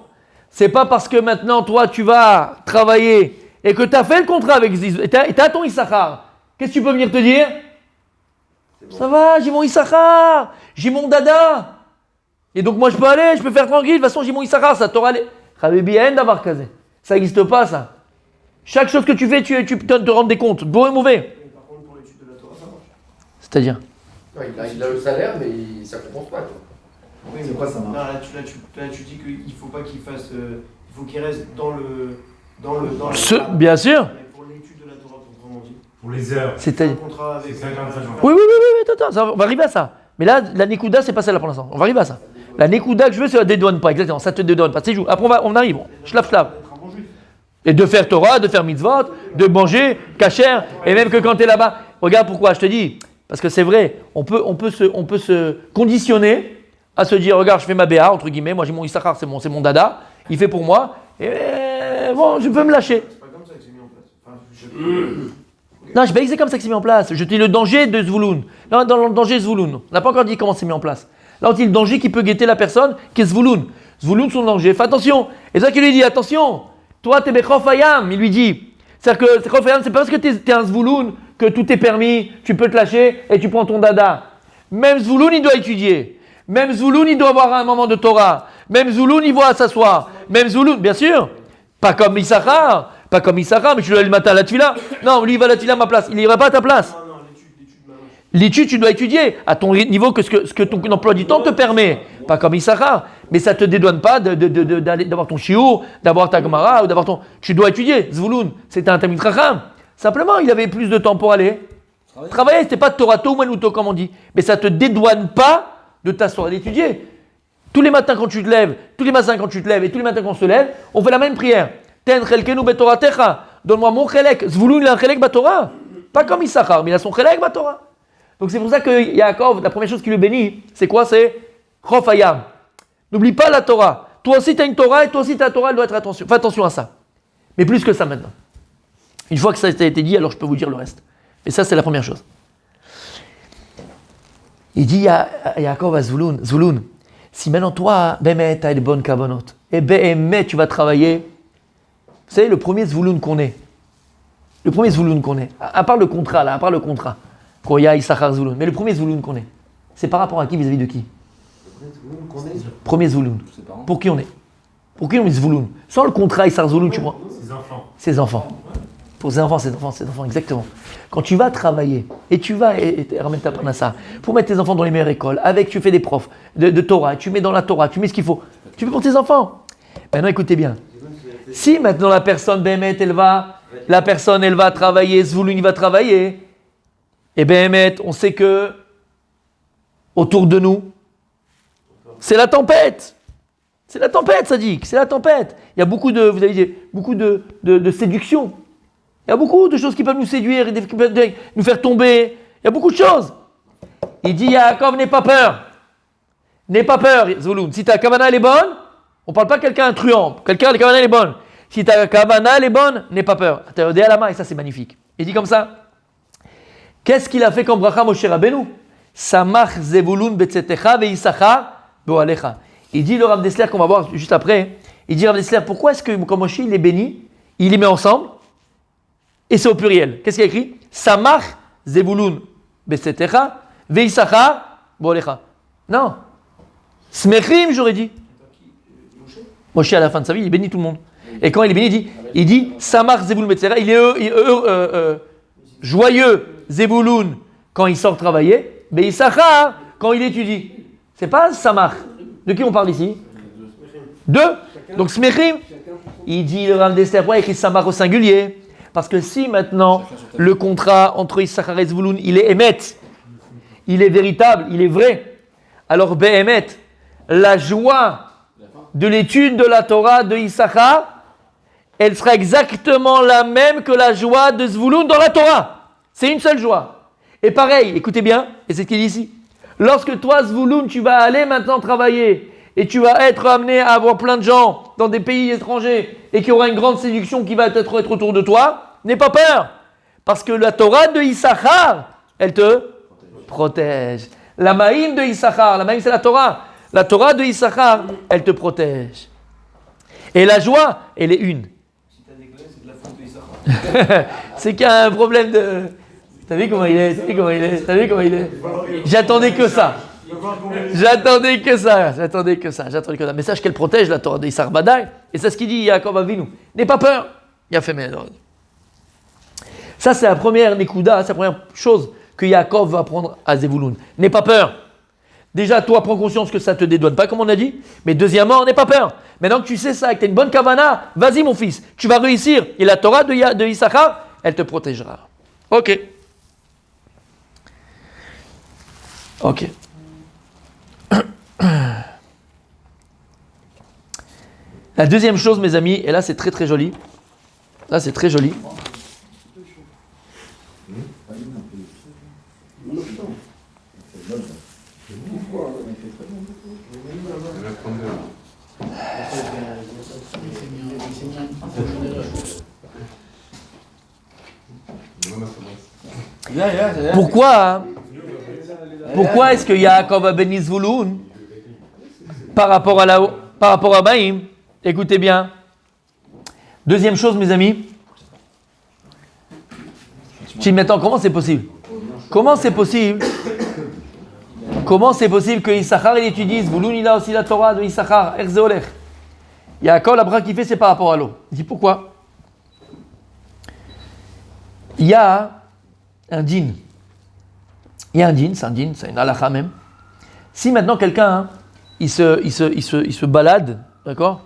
C'est pas parce que maintenant, toi, tu vas travailler et que tu as fait le contrat avec Ziz, et t'as ton Issachar. Qu'est-ce que tu peux venir te dire? Bon. Ça va, j'ai mon Issachar, j'ai mon dada. Et donc, moi, je peux aller, je peux faire tranquille. De toute façon, j'ai mon Issachar, ça t'aura les. Habibi, en d'avoir casé. Ça n'existe pas, ça. Chaque chose que tu fais, tu te rends des comptes, bon et mauvais. Par contre, pour l'étude de la Torah, ça marche. C'est-à-dire? Il a le salaire, mais ça ne compense pas. Quoi. Oui, mais quoi ça marche? Là, tu dis qu'il ne faut pas qu'il fasse. Il faut qu'il reste dans le. Bien sûr. Mais pour l'étude de la Torah, proprement dit. Pour les heures. C'est-à-dire. Un contrat avec. 55 jours. Oui, attends, on va arriver à ça. Mais là, la Nekuda, c'est pas celle-là pour l'instant. On va arriver à ça. La Nekuda que je veux, c'est la dédouane pas, exactement. Ça te dédouane pas. C'est joue. Après, on arrive. Schlaf. Être un bon juif. Et de faire Torah, de faire mitzvot, de manger, kasher, et même que quand tu es là-bas. Regarde pourquoi, je te dis. Parce que c'est vrai, on peut se conditionner à se dire, regarde, je fais ma BA, entre guillemets, moi j'ai mon Issachar, c'est mon dada, il fait pour moi, et bon, je peux me lâcher. C'est pas comme ça que c'est mis en place. Non, je pas dit que c'est comme ça que c'est mis en place. Je te dis le danger de Zvouloun. Là, dans le danger de Zvouloun. On n'a pas encore dit comment c'est mis en place. Là, on dit le danger qui peut guetter la personne, qui est Zvouloun. Zvouloun, son danger. Fais attention. Et ça qui lui dit, attention, toi, t'es Bechof Hayam, il lui dit. C'est-à-dire que Bechof Hayam, c'est pas parce que t'es un Zvouloun que tout est permis, tu peux te lâcher et tu prends ton dada. Même Zvouloun, il doit étudier. Même Zvouloun, il doit avoir un moment de Torah. Même Zvouloun, il doit s'asseoir. Même Zvouloun, bien sûr. Pas comme Issachar, mais tu dois aller le matin à la tefila. Non, lui, il va à la tefila à ma place. Il n'ira pas à ta place. Non, l'étude, maman. L'étude, tu dois étudier à ton niveau que ce que ton emploi du temps te permet. Pas comme Issachar. Mais ça ne te dédouane pas d'avoir ton shiur, d'avoir ta gemara ou d'avoir ton. Tu dois étudier. Zvouloun, c'était un Talmid Chacham. Simplement, il avait plus de temps pour aller travailler. C'était pas de Torah Toumanuto, comme on dit. Mais ça ne te dédouane pas de t'asseoir et d'étudier. Tous les matins quand tu te lèves, et tous les matins quand on se lève, on fait la même prière. Ten chelkenu betoratecha. Donne-moi mon chelek. Zvouloun, il a un chelek batora. Pas comme Issachar, mais il a son chelek batora. Donc c'est pour ça que Yaakov, la première chose qui le bénit, c'est quoi? C'est Chof Hayam. N'oublie pas la Torah. Toi aussi tu as une Torah et toi aussi ta Torah, elle doit être attention. Fais attention à ça. Mais plus que ça maintenant. Une fois que ça a été dit, alors je peux vous dire le reste. Et ça, c'est la première chose. Il dit à Yaakov à Zvouloun, si maintenant toi, Bémet, tu as des bonnes cavonotes, et Bémet, tu vas travailler, vous savez, le premier Zvouloun qu'on est, à part le contrat, quand il y a Issachar Zvouloun, mais le premier Zvouloun qu'on est, c'est par rapport à qui vis-à-vis de qui? Premier Zvouloun. Pour qui on est? Pour qui on est Zvouloun? Sans le contrat Issachar Zvouloun, tu vois. Ses enfants. Pour ses enfants, exactement. Quand tu vas travailler, et tu vas, et ramène ta panassa, pour mettre tes enfants dans les meilleures écoles, tu fais des profs de Torah, tu mets dans la Torah, tu mets ce qu'il faut, tu fais pour tes enfants. Maintenant, écoutez bien. Si maintenant la personne, Bémet, elle va travailler, Zvouloun, il va travailler, et Bémet, on sait que, autour de nous, c'est la tempête. C'est la tempête, Sadik, c'est la tempête. Il y a beaucoup de, vous avez dit, beaucoup de séduction. Il y a beaucoup de choses qui peuvent nous séduire, qui peuvent nous faire tomber. Il y a beaucoup de choses. Il dit, Yaakov, n'aie pas peur. N'aie pas peur, Zvouloun. Si ta kavana elle est bonne, on ne parle pas de quelqu'un truand. Quelqu'un, la kavana elle est bonne. Si ta kavana elle est bonne, n'aie pas peur. Tu as à la main et ça c'est magnifique. Il dit comme ça. Qu'est-ce qu'il a fait comme bracha Moshe Rabbeinu? Samach Zevulun betzetecha ve'Issachar be'oalecha. Il dit le Rav Dessler qu'on va voir juste après. Il dit Rav Dessler, pourquoi est-ce que quand Moshe il est béni, il les met ensemble et c'est au pluriel? Qu'est-ce qu'il a écrit? Samach Zevulun betzetecha ve'Issachar be'oalecha. Non. Smechim, j'aurais dit. Moshe à la fin de sa vie, il bénit tout le monde. Et quand il est béni, il dit Samach Zevulun betzetecha. Il est joyeux Zevulun quand il sort travailler, mais Issachar quand il étudie. C'est pas Samach. De qui on parle ici? Deux. Donc Smechim, il dit le Rav Dessler, pourquoi il écrit Samach au singulier? Parce que si maintenant le contrat entre Issachar et Zvouloun, il est émet, il est véritable, il est vrai, alors Béhémet, la joie de l'étude de la Torah de Issachar, elle sera exactement la même que la joie de Zvouloun dans la Torah. C'est une seule joie. Et pareil, écoutez bien, et c'est ce qu'il dit ici. Lorsque toi, Zvouloun, tu vas aller maintenant travailler et tu vas être amené à avoir plein de gens dans des pays étrangers et qu'il y aura une grande séduction qui va être autour de toi, n'aie pas peur. Parce que la Torah de Issachar, elle te protège. La Maïm de Issachar, la Maïm c'est la Torah. La Torah de Issachar, elle te protège. Et la joie, elle est une. Si t'as déclaré, c'est de la faute de Issachar. C'est qu'il y a un problème de... T'as vu comment il est? J'attendais que ça. Mais sache qu'elle protège la Torah d'Issachar Badaï. Et c'est ce qu'il dit Yaakov Avinu. N'aie pas peur. Il a fait mais ça c'est la première nekuda, c'est la première chose que Yaakov va apprendre à Zevulun. N'aie pas peur. Déjà, toi, prends conscience que ça ne te dédouane pas, comme on a dit. Mais deuxièmement, n'aie pas peur. Maintenant que tu sais ça, que tu as une bonne kavana, vas-y mon fils, tu vas réussir. Et la Torah de Issachar, elle te protégera. Ok. La deuxième chose, mes amis, et là c'est très très joli. Pourquoi est-ce que Yaakov a béni Zvouloun par rapport à Baïm? Écoutez bien. Deuxième chose, mes amis. Maintenant, comment c'est possible? Comment c'est possible que Issachar il étudie, Zvouloun il a aussi la Torah de Issachar, Erzéolech. Yaakov, la braque qu'il fait, c'est par rapport à l'eau. Il dit pourquoi? Il y a un din. C'est une halakha même. Si maintenant quelqu'un, il se balade, d'accord,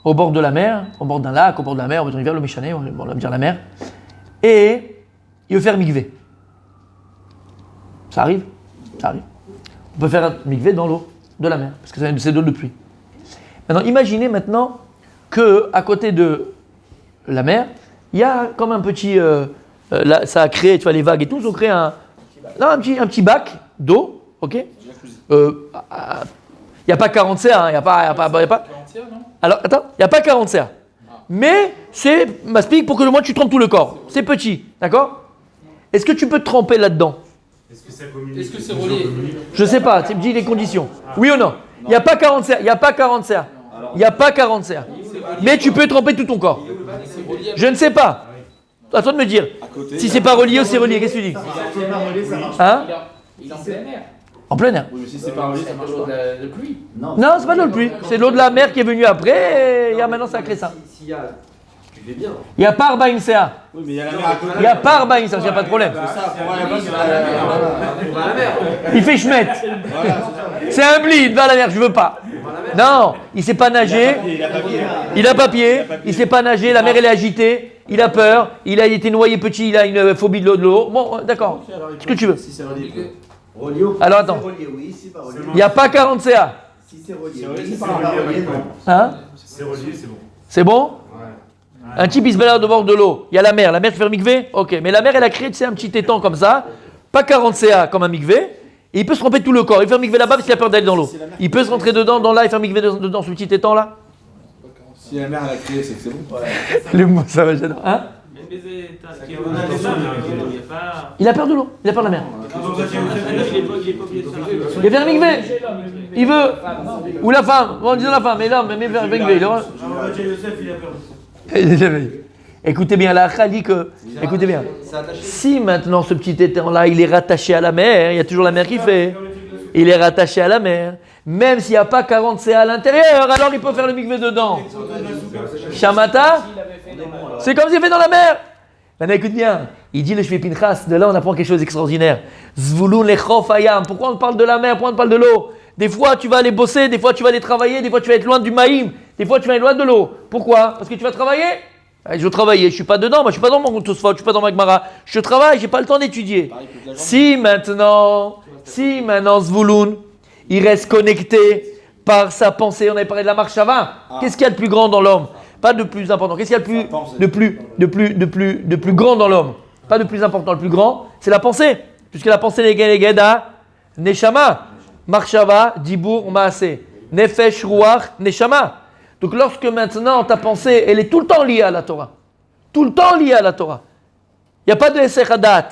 au bord de la mer, au bord d'un lac, au bord de la mer, au bord de rivière, le Méchané, on va dire la mer, et il veut faire mikvé. Ça arrive. On peut faire un mikvé dans l'eau de la mer, parce que c'est de l'eau de pluie. Maintenant, imaginez maintenant que à côté de la mer, il y a comme un petit, là, ça a créé, tu vois, les vagues et tout, ils ont créé un petit bac d'eau, ok. Il n'y a pas 40 cerfs, il n'y a pas. Alors, attends, il n'y a pas 40 cerfs. mais c'est maspique pour que moi tu trempes tout le corps. C'est petit, d'accord? Est-ce que tu peux te tremper là-dedans? Est-ce que ça communique? Est-ce que c'est relié? Je sais pas, tu me dis les conditions. Oui ou non? Il n'y a pas 40 CA, il n'y a pas 40 CA. Il n'y a pas 40 CA. Mais tu peux tremper tout ton corps. Je ne sais pas. À toi de me dire. Si c'est pas relié ou c'est relié, qu'est-ce que tu dis? Hein? Il est en plein air. En plein air. Oui, mais si c'est pas relié, ça marche C'est de l'eau pas. de pluie. Non, c'est pas de l'eau de pluie. C'est de l'eau de la mer qui est venue après et maintenant ça a créé ça. S'il y a, tu fais bien. Il n'y a pas 40 CA. Oui, mais il y a la mer à côté. Il n'y a pas 40 CA, il n'y a pas de problème. Ça, pour moi, là-bas, c'est la mer. Il fait schmette. C'est un bli, va à la mer, je veux pas. Non, il sait pas nager. Il a papier. Il sait pas nager. La mer elle est agitée. Il a peur. Il a été noyé petit. Il a une phobie de l'eau. Bon, d'accord. Ce que tu veux. Si c'est relié. Relié ou Alors attends. Si c'est relié, oui, si c'est pas relié. Il n'y a pas 40 CA. Si c'est relié, C'est oui, relié, si c'est c'est pas pas relié, relié, non. non. Hein? C'est relié, c'est bon. C'est bon? Un type il se balade au bord de l'eau. Il y a la mer. La mer qui fait un mikvé? Ok. Mais la mer elle a créé, tu sais, un petit étang comme ça. Pas 40 CA comme un mikvé. Et il peut se tremper tout le corps. Il fait un mikvé là-bas parce qu'il a peur d'aller dans l'eau. Il peut se rentrer dedans, dans là, et faire un mikvé dedans, ce petit étang là. Si la mer elle a créé, c'est que c'est bon. Le mot, ça va, j'adore. Hein? Il a peur de l'eau. Il a peur de la mer. Il fait un mikvé. Il veut. Ou la femme. Bon, disons la femme. Mais l'homme, mais un mikvé. Écoutez bien, la Akha dit que. Écoutez bien. Si maintenant ce petit étang-là, il est rattaché à la mer, il y a toujours la mer qui fait. Il est rattaché à la mer. Même s'il n'y a pas 40 CA à l'intérieur, alors il peut faire le mikvé dedans. Shamata, c'est comme s'il fait dans la mer. Maintenant, écoute bien. Il dit le Shvi Pinchas, de là on apprend quelque chose d'extraordinaire. Zvulun lechof hayam. Pourquoi on parle de la mer? Pourquoi on parle de l'eau? Des fois tu vas aller bosser, des fois tu vas aller travailler, des fois tu vas être loin du maïm, des fois tu vas être loin de l'eau. Pourquoi? Parce que tu vas travailler? Je veux travailler, je suis pas dedans, moi je suis pas dans mon Tosfot, je suis pas dans ma Gemara. Je travaille, j'ai pas le temps d'étudier. Si maintenant Zvulun, il reste connecté par sa pensée, on avait parlé de la marche avant. Qu'est-ce qu'il y a de plus grand dans l'homme? Pas de plus important. Qu'est-ce qu'il y a de plus grand dans l'homme? Pas de plus important, le plus grand, c'est la pensée. Puisque la pensée n'est à Neshama, Marshava, Dibur, Maaseh, Nefesh, Ruach, Neshama. Donc lorsque maintenant ta pensée, elle est tout le temps liée à la Torah. Tout le temps liée à la Torah. Il n'y a pas de Esech Hadat.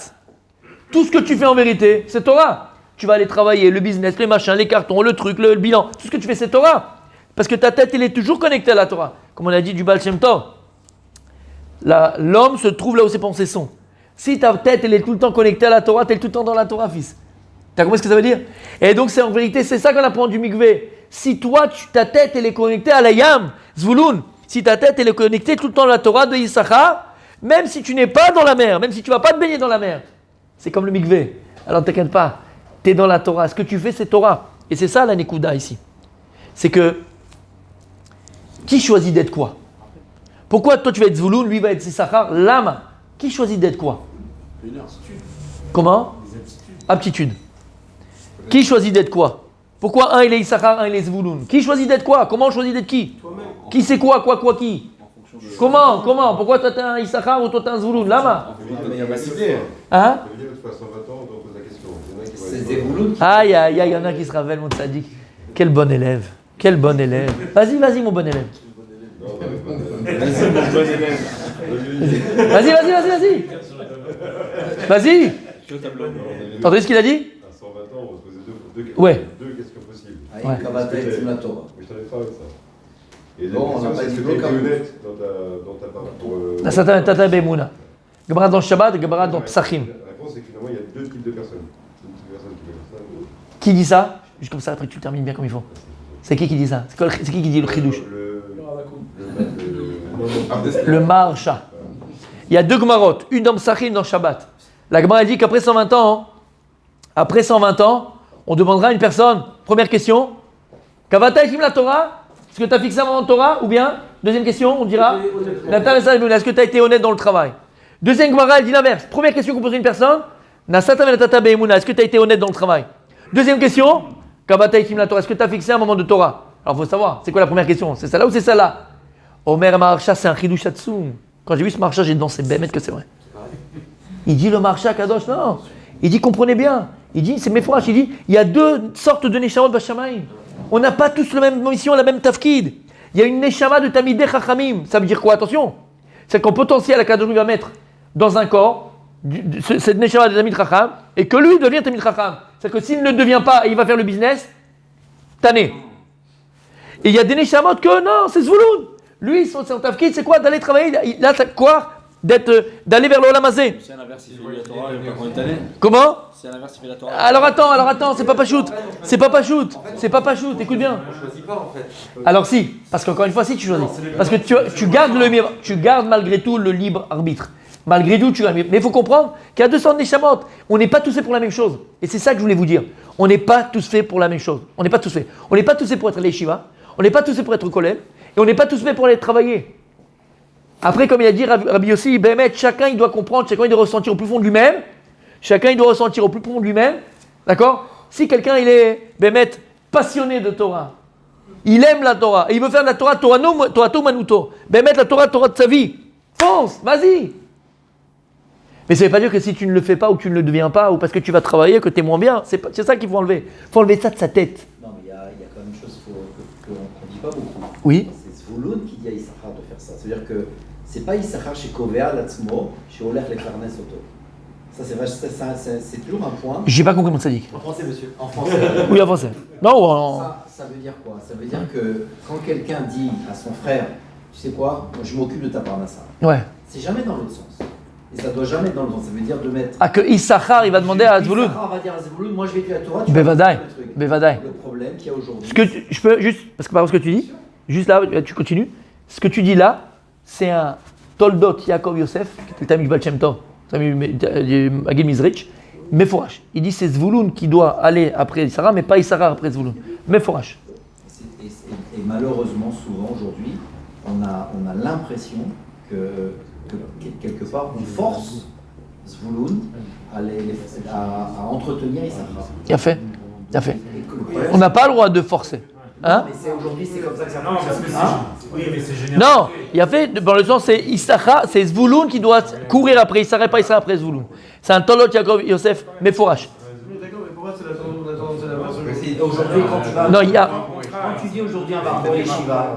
Tout ce que tu fais en vérité, c'est Torah. Tu vas aller travailler, le business, les machins, les cartons, le truc, le bilan. Tout ce que tu fais, c'est Torah. Parce que ta tête, elle est toujours connectée à la Torah. Comme on a dit du Baal Shem Tov. L'homme se trouve là où ses pensées sont. Si ta tête, elle est tout le temps connectée à la Torah, tu es tout le temps dans la Torah, fils. Tu as compris ce que ça veut dire? Et donc, c'est en vérité, c'est ça qu'on apprend du mikvé. Si toi, ta tête, elle est connectée à la Yam, Zvulun, si ta tête, elle est connectée tout le temps à la Torah de Yissachar, même si tu n'es pas dans la mer, même si tu ne vas pas te baigner dans la mer, c'est comme le mikvé. Alors, ne t'inquiète pas, tu es dans la Torah. Ce que tu fais, c'est Torah. Et c'est ça la Nekuda ici. C'est que, qui choisit d'être quoi? Pourquoi toi tu vas être Zvulun, lui va être Yissachar? Lama. Qui choisit d'être quoi? Comment? Aptitude. Qui choisit d'être quoi? Pourquoi un il est Yissachar, un il est Zvulun? Qui choisit d'être quoi? Comment on choisit d'être qui? Qui c'est quoi, qui? Comment? Pourquoi toi t'es un Yissachar ou toi t'es un Zvulun? Lama. Hein? Aïe, il y en a qui se rappellent, mon tzaddik. Quel bon élève. Vas-y, mon bon élève. Vas-y. Vas-y. T'as entendu ce qu'il a dit? À 120 ans, on va se poser Ouais. deux questions possibles. Avec Kavata et Tzimna Torah. Oui, je t'en ai parlé de ça. Et Bon, on n'a pas est-ce dit que tu bloc es à vous. honnête dans ta part pour, Tata Bemouna. Gemara dans Shabbat, Gemara dans Psachim. La réponse, c'est que finalement, il y a deux types de personnes. Une type de personne qui veut faire ça, l'autre. Qui dit ça? Juste comme ça, après tu termines bien comme il faut. C'est qui dit ça? C'est qui dit le chidouche? Le Maharsha. Il y a deux Gemarot, une dans Psachim, une dans Shabbat. La Gemara dit qu'après 120 ans, on demandera à une personne, première question, Kavata Ekim la Torah? Est-ce que tu as fixé un moment de Torah? Ou bien, deuxième question, on dira, est-ce que tu as été honnête dans le travail? Deuxième Gemara, elle dit l'inverse. Première question qu'on pose à une personne, est-ce que tu as été honnête dans le travail? Deuxième question, Kavata Ekim la Torah? Est-ce que tu as fixé un moment de Torah? Alors il faut savoir, c'est quoi la première question? C'est celle-là ou c'est celle-là? Omer Maharsha, c'est un chidouch atzum. Quand j'ai vu ce Maharsha, j'ai dansé, bémet que c'est vrai. Il dit le Maharsha Kadosh, non. Il dit comprenez bien. Il dit, c'est mes frères, il dit, il y a deux sortes de Neshamot Bashamaim. On n'a pas tous la même mission, la même tafkid. Il y a une neshama de Tamidei Chachamim. Ça veut dire quoi? Attention. C'est qu'en potentiel, la Kadosh va mettre dans un corps cette neshama de Tamid Chacham et que lui devient Tamid Chacham. C'est-à-dire que s'il ne devient pas et il va faire le business, tanné. Et il y a des neshamot que non, c'est Zvouloun. Lui, son tafkid, c'est quoi? D'aller travailler. Là, c'est quoi? D'aller vers le Olam Hazé. C'est l'inverse, il fait la Torah, il va pas prendre une année. Comment? C'est l'inverse, il fait la Torah. Alors attends, c'est pas Pachout. C'est pas Pachout, écoute bien. On choisit pas en fait. Alors si, parce qu'encore une fois, si tu choisis. Parce que tu gardes malgré tout le libre arbitre. Malgré tout, tu gardes. Mais il faut comprendre qu'il y a 200 neshamot. On n'est pas tous faits pour la même chose. Et c'est ça que je voulais vous dire. On n'est pas tous faits pour la même chose. On n'est pas tous faits. On n'est pas tous faits pour être les Shiva. On n'est pas tous faits pour être collègues. Et on n'est pas tous faits pour aller travailler. Après, comme il a dit Rabbi Yossi, chacun il doit comprendre, chacun il doit ressentir au plus fond de lui-même. Chacun il doit ressentir au plus profond de lui-même. D'accord? Si quelqu'un il est passionné de Torah, il aime la Torah, et il veut faire de la Torah, Torah Manuto, la Torah de sa vie, fonce, vas-y. Mais ça ne veut pas dire que si tu ne le fais pas ou que tu ne le deviens pas, ou parce que tu vas travailler, que tu es moins bien. C'est ça qu'il faut enlever. Il faut enlever ça de sa tête. Non, mais il y a quand même une chose qu'on ne dit pas beaucoup. Oui. C'est Zvouloun qui dit à Issachar de faire ça. C'est-à-dire que c'est pas Issachar chez Kovea, Latzmo, chez Oler Lefarnes Auto. Ça, c'est toujours un point. J'ai pas compris mon sadique. En français, monsieur. En français. Oui, en français. Non, Ça veut dire quoi? Ça veut dire que quand quelqu'un dit à son frère, tu sais quoi, moi, je m'occupe de ta parnassa. Ouais. C'est jamais dans l'autre sens. Et ça doit jamais dans l'autre sens. Ça veut dire de mettre. Ah, que Issachar, il va demander à Zvouloun. Issachar va dire à Zvouloun, moi je vais étudier la Torah. Bevadaï. Le problème qu'il y a aujourd'hui. Je peux juste, parce que par rapport à ce que tu dis, juste là, tu continues. Ce que tu dis là, c'est un Toldot Yaakov Yosef, qui était le Talmid Baal Shem Tov, Agil Mizrich, Meforash. Il dit c'est Zvouloun qui doit aller après Issachar, mais pas Issachar après Zvouloun. Meforash. Et malheureusement, souvent aujourd'hui, on a l'impression que quelque part, on force Zvouloun à entretenir Issachar. Il a fait. On n'a pas le droit de forcer. Hein? Mais aujourd'hui, c'est comme ça que ça Non, parce que c'est. Oui, mais c'est génial. Non, il a fait, dans le sens, c'est Issachar, c'est Zvouloun qui doit courir après Issachar et pas Issachar après Zvouloun. C'est un Tolot Yaakov Yosef Meforash. D'accord, mais pourquoi c'est la tendance de la version? Aujourd'hui, quand tu vas. Non, il y a. Quand tu dis aujourd'hui un barbeau Yeshiva,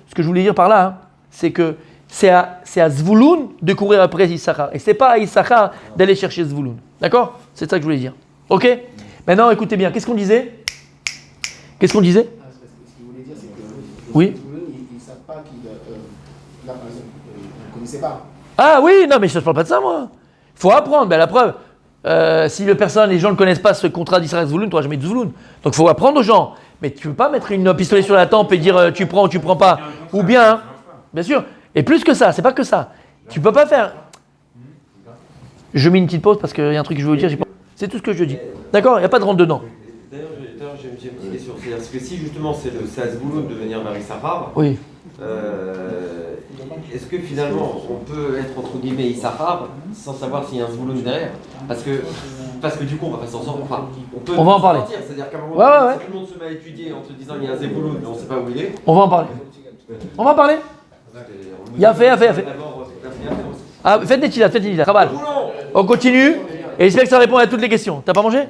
Ce que je voulais dire par là, c'est que c'est à Zvouloun de courir après Issachar. Et c'est pas à Issachar d'aller chercher Zvouloun. D'accord? C'est ça que je voulais dire. Ok? Maintenant, écoutez bien. Qu'est-ce qu'on disait? Ce qu'il voulait dire, c'est que oui. Ils ne savent pas là, par exemple, ils ne connaissaient pas. Ah oui, non, mais je ne parle pas de ça, moi. Il faut apprendre. Ben, la preuve, si les gens ne connaissent pas ce contrat d'Israël Zvouloun, tu n'auras jamais de Zvouloun. Donc il faut apprendre aux gens. Mais tu ne peux pas mettre une pistolet sur la tempe et dire tu prends ou tu ne prends pas. Ou bien, bien sûr. Et plus que ça, c'est pas que ça. Tu ne peux pas faire. Je mets une petite pause parce qu'il y a un truc que je veux vous dire. C'est tout ce que je dis. D'accord? Il n'y a pas de rentre dedans. D'ailleurs, j'ai une petite question. C'est-à-dire que si justement c'est à Zvouloun de venir vers Issachar, oui. Est-ce que finalement on peut être entre guillemets Issachar sans savoir s'il y a un Zvouloun derrière? Parce que du coup on va pas s'en sortir. Enfin, on va en parler. C'est-à-dire qu'à un moment donné, si tout le monde se met à étudier en te disant il y a un Zvouloun mais on ne sait pas où il est. On va en parler. On va en parler. Il a fait. Ah, faites des tilas, Kabal. On continue. Et j'espère que ça répond à toutes les questions. T'as pas mangé?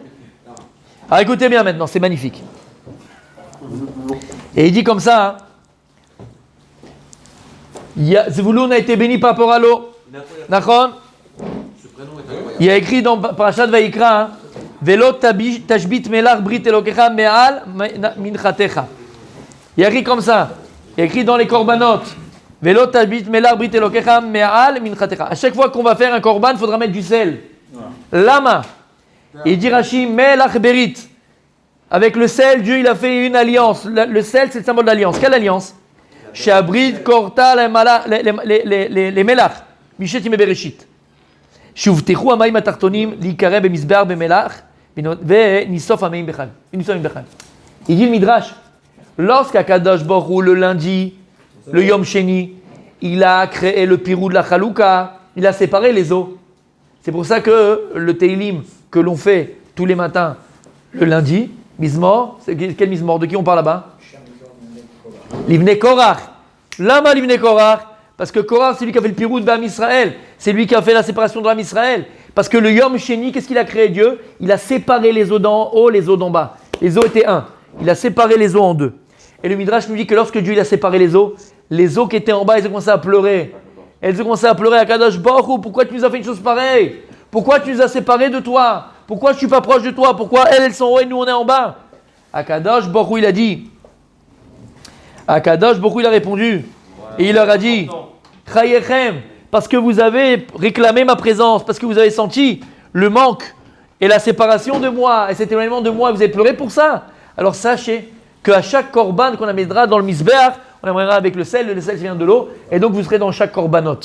Alors écoutez bien maintenant, c'est magnifique. Et il dit comme ça, Zvouloun a été béni par rapport à l'eau. Nachon? Il y a écrit dans Parashat Vayikra, Velo tashbit melach brit elokecha me'al minchatecha. Il y a écrit comme ça. Il y a écrit dans les korbanot, Velo tashbit melach brit elokecha me'al minchatecha. À chaque fois qu'on va faire un korban, il faudra mettre du sel. Lama. Et il dit Rashi, melach berit. Avec le sel, Dieu il a fait une alliance. Le sel, c'est le symbole d'alliance. Quelle alliance? Shabrid korta les melach. Mishet ime bereshit. Shuvtechu amayim atartonim likare bemizbar bemelach ve nisof amayim bechal. Il dit le Midrash, lorsqu'Akadosh Baruch Hu le lundi, le Yom Sheni, il a créé le pirou de la Chalouka, il a séparé les eaux. C'est pour ça que le Teilim que l'on fait tous les matins le lundi, Mizmor, c'est quel Mizmor? De qui on parle là-bas? Livnei Korach. Lama Livnei Korach. Parce que Korach, c'est lui qui a fait le piroud d'Am Israël. C'est lui qui a fait la séparation de l'Am Israël. Parce que le Yom Sheni, qu'est-ce qu'il a créé Dieu? Il a séparé les eaux d'en haut, les eaux d'en bas. Les eaux étaient un. Il a séparé les eaux en deux. Et le Midrash nous dit que lorsque Dieu il a séparé les eaux qui étaient en bas, elles ont commencé à pleurer. Elles ont commencé à pleurer à Kadosh Baruch Hu, pourquoi tu nous as fait une chose pareille? Pourquoi tu nous as séparés de toi? Pourquoi je ne suis pas proche de toi? Pourquoi elles sont en haut et nous on est en bas? Akadosh Baruch Hu il a dit. Akadosh Baruch Hu il a répondu. Et il leur a dit Chayechem, parce que vous avez réclamé ma présence, parce que vous avez senti le manque et la séparation de moi, et cet éloignement de moi, vous avez pleuré pour ça. Alors sachez qu'à chaque korban qu'on amènera dans le misbeach, on amènera avec le sel qui vient de l'eau, et donc vous serez dans chaque korbanot.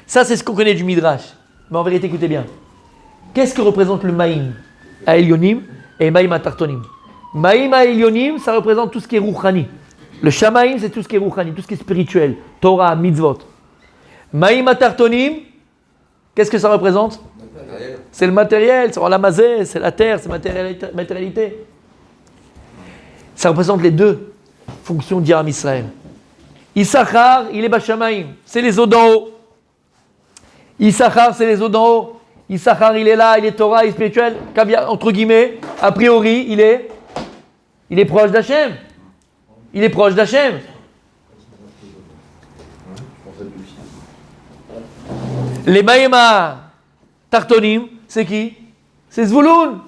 Ça c'est ce qu'on connaît du midrash. Mais en vérité, écoutez bien. Qu'est-ce que représente le maïm à Elyonim et maïm à Tartonim? Maïm à Elyonim, ça représente tout ce qui est rouchani. Le shamaïm, c'est tout ce qui est rouchani, tout ce qui est spirituel, Torah, mitzvot. Maïm à Tartonim, qu'est-ce que ça représente? C'est le matériel, c'est la mazé, c'est la terre, c'est matérialité. Ça représente les deux fonctions d'Iram Israël. Issachar, il est Bashamaïm, c'est les eaux d'en haut. Issachar, c'est les eaux d'en haut. Issachar, il est là, il est Torah, il est spirituel. Entre guillemets, a priori, il est proche d'Hachem. Il est proche d'Hachem. Les Maïma Tartonim, c'est qui? C'est Zvouloun.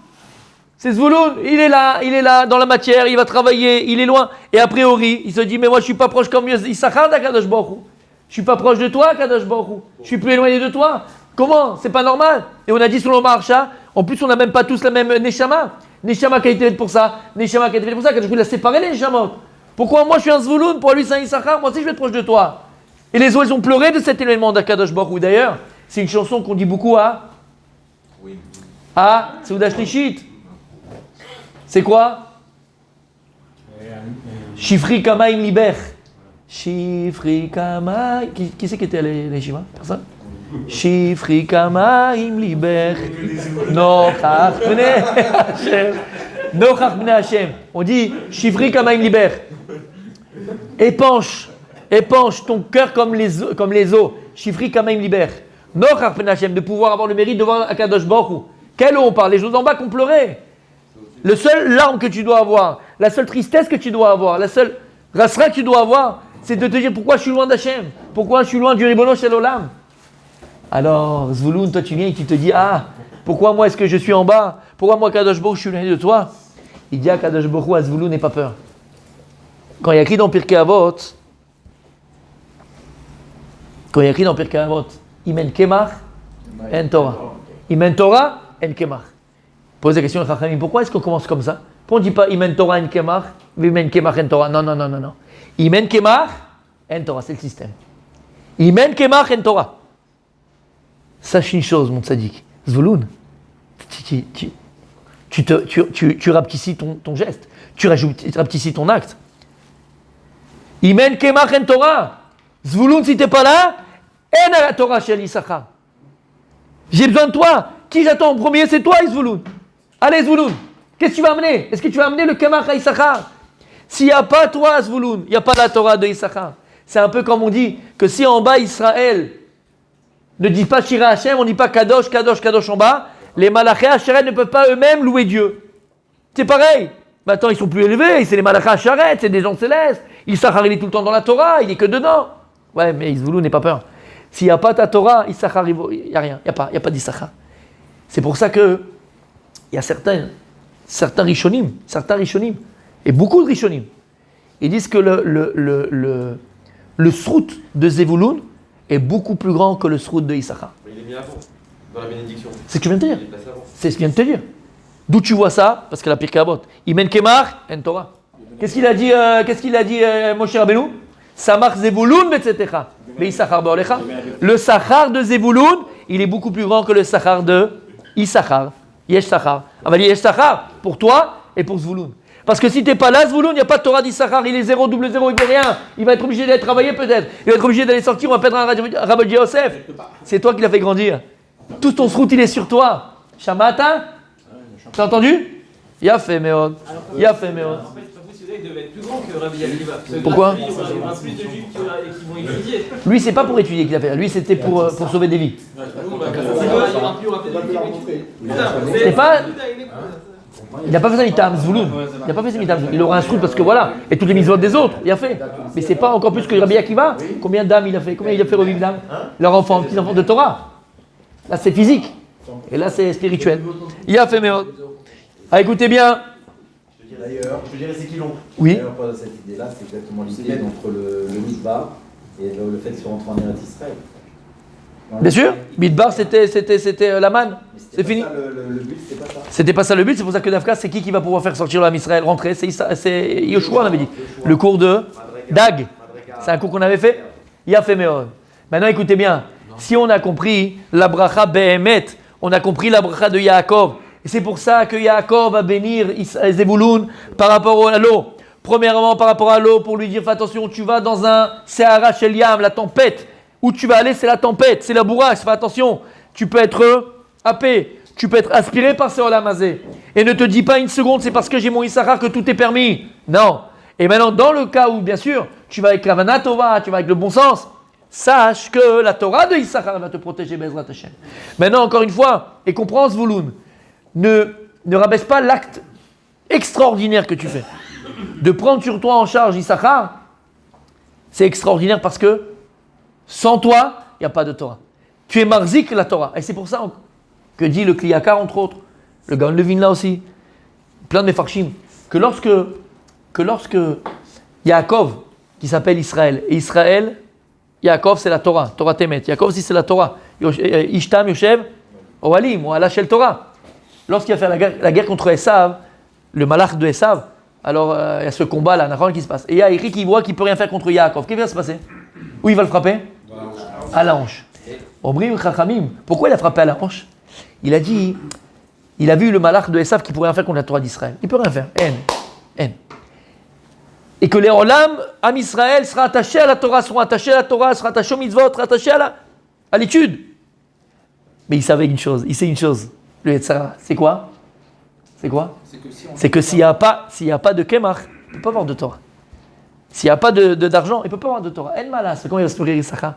C'est Zvouloun. Il est là, dans la matière, il va travailler, il est loin. Et a priori, il se dit, mais moi je suis pas proche comme Issachar d'Akadosh Baruch Hu. Je suis pas proche de toi, Kadosh Baruch Hu. Je suis plus éloigné de toi. Comment? C'est pas normal. Et on a dit selon le Maharsha, en plus on n'a même pas tous la même Neshama. Neshama qui a été faite pour ça. Neshama qui a été faite pour ça. Kadosh Baruch Hu a séparé les Neshamot. Pourquoi moi je suis un Zvouloun, pour lui c'est un Issachar, moi aussi je vais être proche de toi. Et les eaux elles ont pleuré de cet éloignement d'Akadosh Baruch Hu. D'ailleurs, c'est une chanson qu'on dit beaucoup à Seudah Shlishit. C'est quoi? Shifri Kamaim Liber. Shifri Kamaim. Qui c'est qui était à l'Eshima? Personne? Shifri Kamaim Liber. Nochach Bnei Hashem. Nochach Bnei Hashem. On dit Shifri Kamaim Liber. Épanche ton cœur comme les eaux. Shifri Kamaim Liber. Nochach Bnei Hashem. De pouvoir avoir le mérite de voir Akadosh Baruch Hu. Quelle eau on parle? Les eaux d'en bas qu'on pleurait. Le seul larme que tu dois avoir, la seule tristesse que tu dois avoir, la seule rasra que tu dois avoir, c'est de te dire pourquoi je suis loin d'Hachem, pourquoi je suis loin du Ribono Shel Olam. Alors, Zvouloun, toi tu viens et tu te dis, pourquoi moi est-ce que je suis en bas? Pourquoi moi, Kadosh Baruch, je suis loin de toi? Il dit à Kadosh Baruch, à Zvouloun, n'aie pas peur. Quand il y a écrit dans Pirkei Avot, Imen Kemach, En Torah. Imen Torah, En Kemach. Pose la question, pourquoi est-ce qu'on commence comme ça? Pourquoi on ne dit pas Imen Torah en Kemach, Imen Kemach en Torah? Non. Imen Kemach en Torah, c'est le système. Imen Kemach en Torah. Sache une chose, mon tzaddik. Zvouloun, tu rapetissis ton geste. Tu rapetissis ton acte. Imen Kemach en Torah. Zvouloun, si tu n'es pas là, en la Torah shel Issachar. J'ai besoin de toi. Qui j'attends en premier? C'est toi, Zvouloun. Allez, Zvouloun, qu'est-ce que tu vas amener? Est-ce que tu vas amener le Kemach à Issachar? S'il n'y a pas toi, Zvouloun, il n'y a pas la Torah de Issachar. C'est un peu comme on dit que si en bas Israël ne dit pas Shira Hashem, on ne dit pas Kadosh, Kadosh, Kadosh en bas, les Malachei Hasheret ne peuvent pas eux-mêmes louer Dieu. C'est pareil. Maintenant, ils sont plus élevés, c'est les Malachei Hasheret, c'est des gens célestes. Issachar, il est tout le temps dans la Torah, il est que dedans. Ouais, mais Zvouloun n'aie pas peur. S'il n'y a pas ta Torah, Issachar, il n'y a rien, il n'y a pas d'Issachar. C'est pour ça que il y a certains Rishonim, et beaucoup de Rishonim, ils disent que le srout de Zevouloun est beaucoup plus grand que le srout de Issachar. Mais il est mis avant, dans la bénédiction. C'est ce que je viens de te dire. C'est ce que je viens de te dire. D'où tu vois ça? Parce que la Pirkei Avot, Imen Kemach en Torah. Qu'est-ce qu'il a dit Moshe Rabbeinu? Samach Zevouloun betzetecha, beIssachar beolecha. Le Sachar de Zevouloun, il est beaucoup plus grand que le Sachar de Issachar. Yesh Sachar. On va dire Yesh Sachar pour toi et pour Zvouloun. Parce que si tu n'es pas là, Zvouloun, il n'y a pas de Torah d'Issachar, il est 0, double 0, il ne fait rien. Il va être obligé d'aller travailler peut-être. Il va être obligé d'aller sortir, on va perdre un Rabbi Yosef. C'est toi qui l'as fait grandir. Tout ton srout, il est sur toi. Shamata? T'as entendu? Yafé Meod. Yafé Meod. Il devait être plus grand que Rabbi Akiva. Pourquoi? Il y aura plus de juifs qui vont étudier. Lui, c'est pas pour étudier qu'il a fait. Lui, c'était pour sauver des vies. C'est pas. Il n'a pas fait ça mitam Zvouloun. Il n'a pas fait ça mitam Zvouloun. Il aura un srout parce que voilà, et toutes les mitzvot des autres, il a fait. Mais c'est pas encore plus que Rabbi Akiva. Combien d'âmes il a fait? Combien il a fait revivre d'âmes? Leurs enfants, petits-enfants de Torah. Là, c'est physique. Et là, c'est spirituel. Il a fait Méod. Ah, écoutez bien. D'ailleurs, je dirais c'est qui l'ont. Oui. D'ailleurs, pas cette idée-là, c'est exactement l'idée entre le Midbar et le fait qu'ils sont rentrés en Eretz Israël. Bien sûr, Midbar c'était la manne. C'est fini. Le but, c'est pas ça. C'était pas ça le but, c'est pour ça que Dafka, c'est qui va pouvoir faire sortir l'âme Israël, rentrer? C'est Yoshua, on avait dit. Le cours de Dag. C'est un cours qu'on avait fait. Il a fait Méod. Maintenant, écoutez bien. Si on a compris la bracha Behemet, on a compris la bracha de Yaakov. Et c'est pour ça que Yaakov va bénir Zevouloun par rapport à l'eau. Premièrement, par rapport à l'eau, pour lui dire, fais attention, tu vas dans un Sehara Shel Yam, la tempête. Où tu vas aller, c'est la tempête, c'est la bourrache, fais attention. Tu peux être happé, tu peux être aspiré par ce Olam Hazé. Et ne te dis pas une seconde, c'est parce que j'ai mon Issachar que tout est permis. Non. Et maintenant, dans le cas où, bien sûr, tu vas avec la Vanat Tova, tu vas avec le bon sens, sache que la Torah de Issachar va te protéger, Bezrat Hashem. Maintenant, encore une fois, et comprends Zvouloun, ne rabaisse pas l'acte extraordinaire que tu fais. De prendre sur toi en charge Issachar, c'est extraordinaire parce que sans toi, il n'y a pas de Torah. Tu es marzik la Torah. Et c'est pour ça que dit le Kliyakar, entre autres, le Gaon Levin là aussi, plein de Mefarshim, que lorsque Yaakov, qui s'appelle Israël, et Israël, Yaakov c'est la Torah, Torah Temet. Yaakov aussi c'est la Torah. Ishtam, Yoshev, Oalim, ou Alachel Torah. Lorsqu'il va faire la guerre contre Esav, le malach de Esav, alors il y a ce combat là, qui se passe. Et il y a Eric qui voit qu'il ne peut rien faire contre Yaakov. Qu'est-ce qui va se passer? Où il va le frapper? À la hanche. Omrim Chachamim, pourquoi il a frappé à la hanche? Il a dit, il a vu le malach de Esav qui ne pourrait rien faire contre la Torah d'Israël. Il ne peut rien faire. En. Et que les Olam, Am Israël, sera attaché à la Torah, seront attachés à la Torah, sera attaché aux mitzvot, sera attaché à l'étude. Mais il savait une chose, il sait une chose. Le Yetzara, c'est quoi? C'est que s'il n'y a pas de Kemach, il ne peut pas avoir de Torah. S'il n'y a pas d'argent, il ne peut pas avoir de Torah. En malas, c'est comment il va se nourrir Issachar?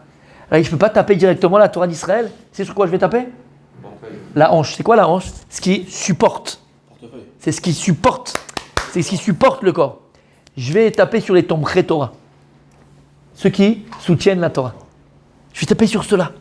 Alors je ne peux pas taper directement la Torah d'Israël. C'est sur quoi je vais taper? La hanche. C'est quoi la hanche? Ce qui supporte. C'est ce qui supporte. C'est ce qui supporte le corps. Je vais taper sur les tomberés Torah. Ceux qui soutiennent la Torah. Je vais taper sur cela.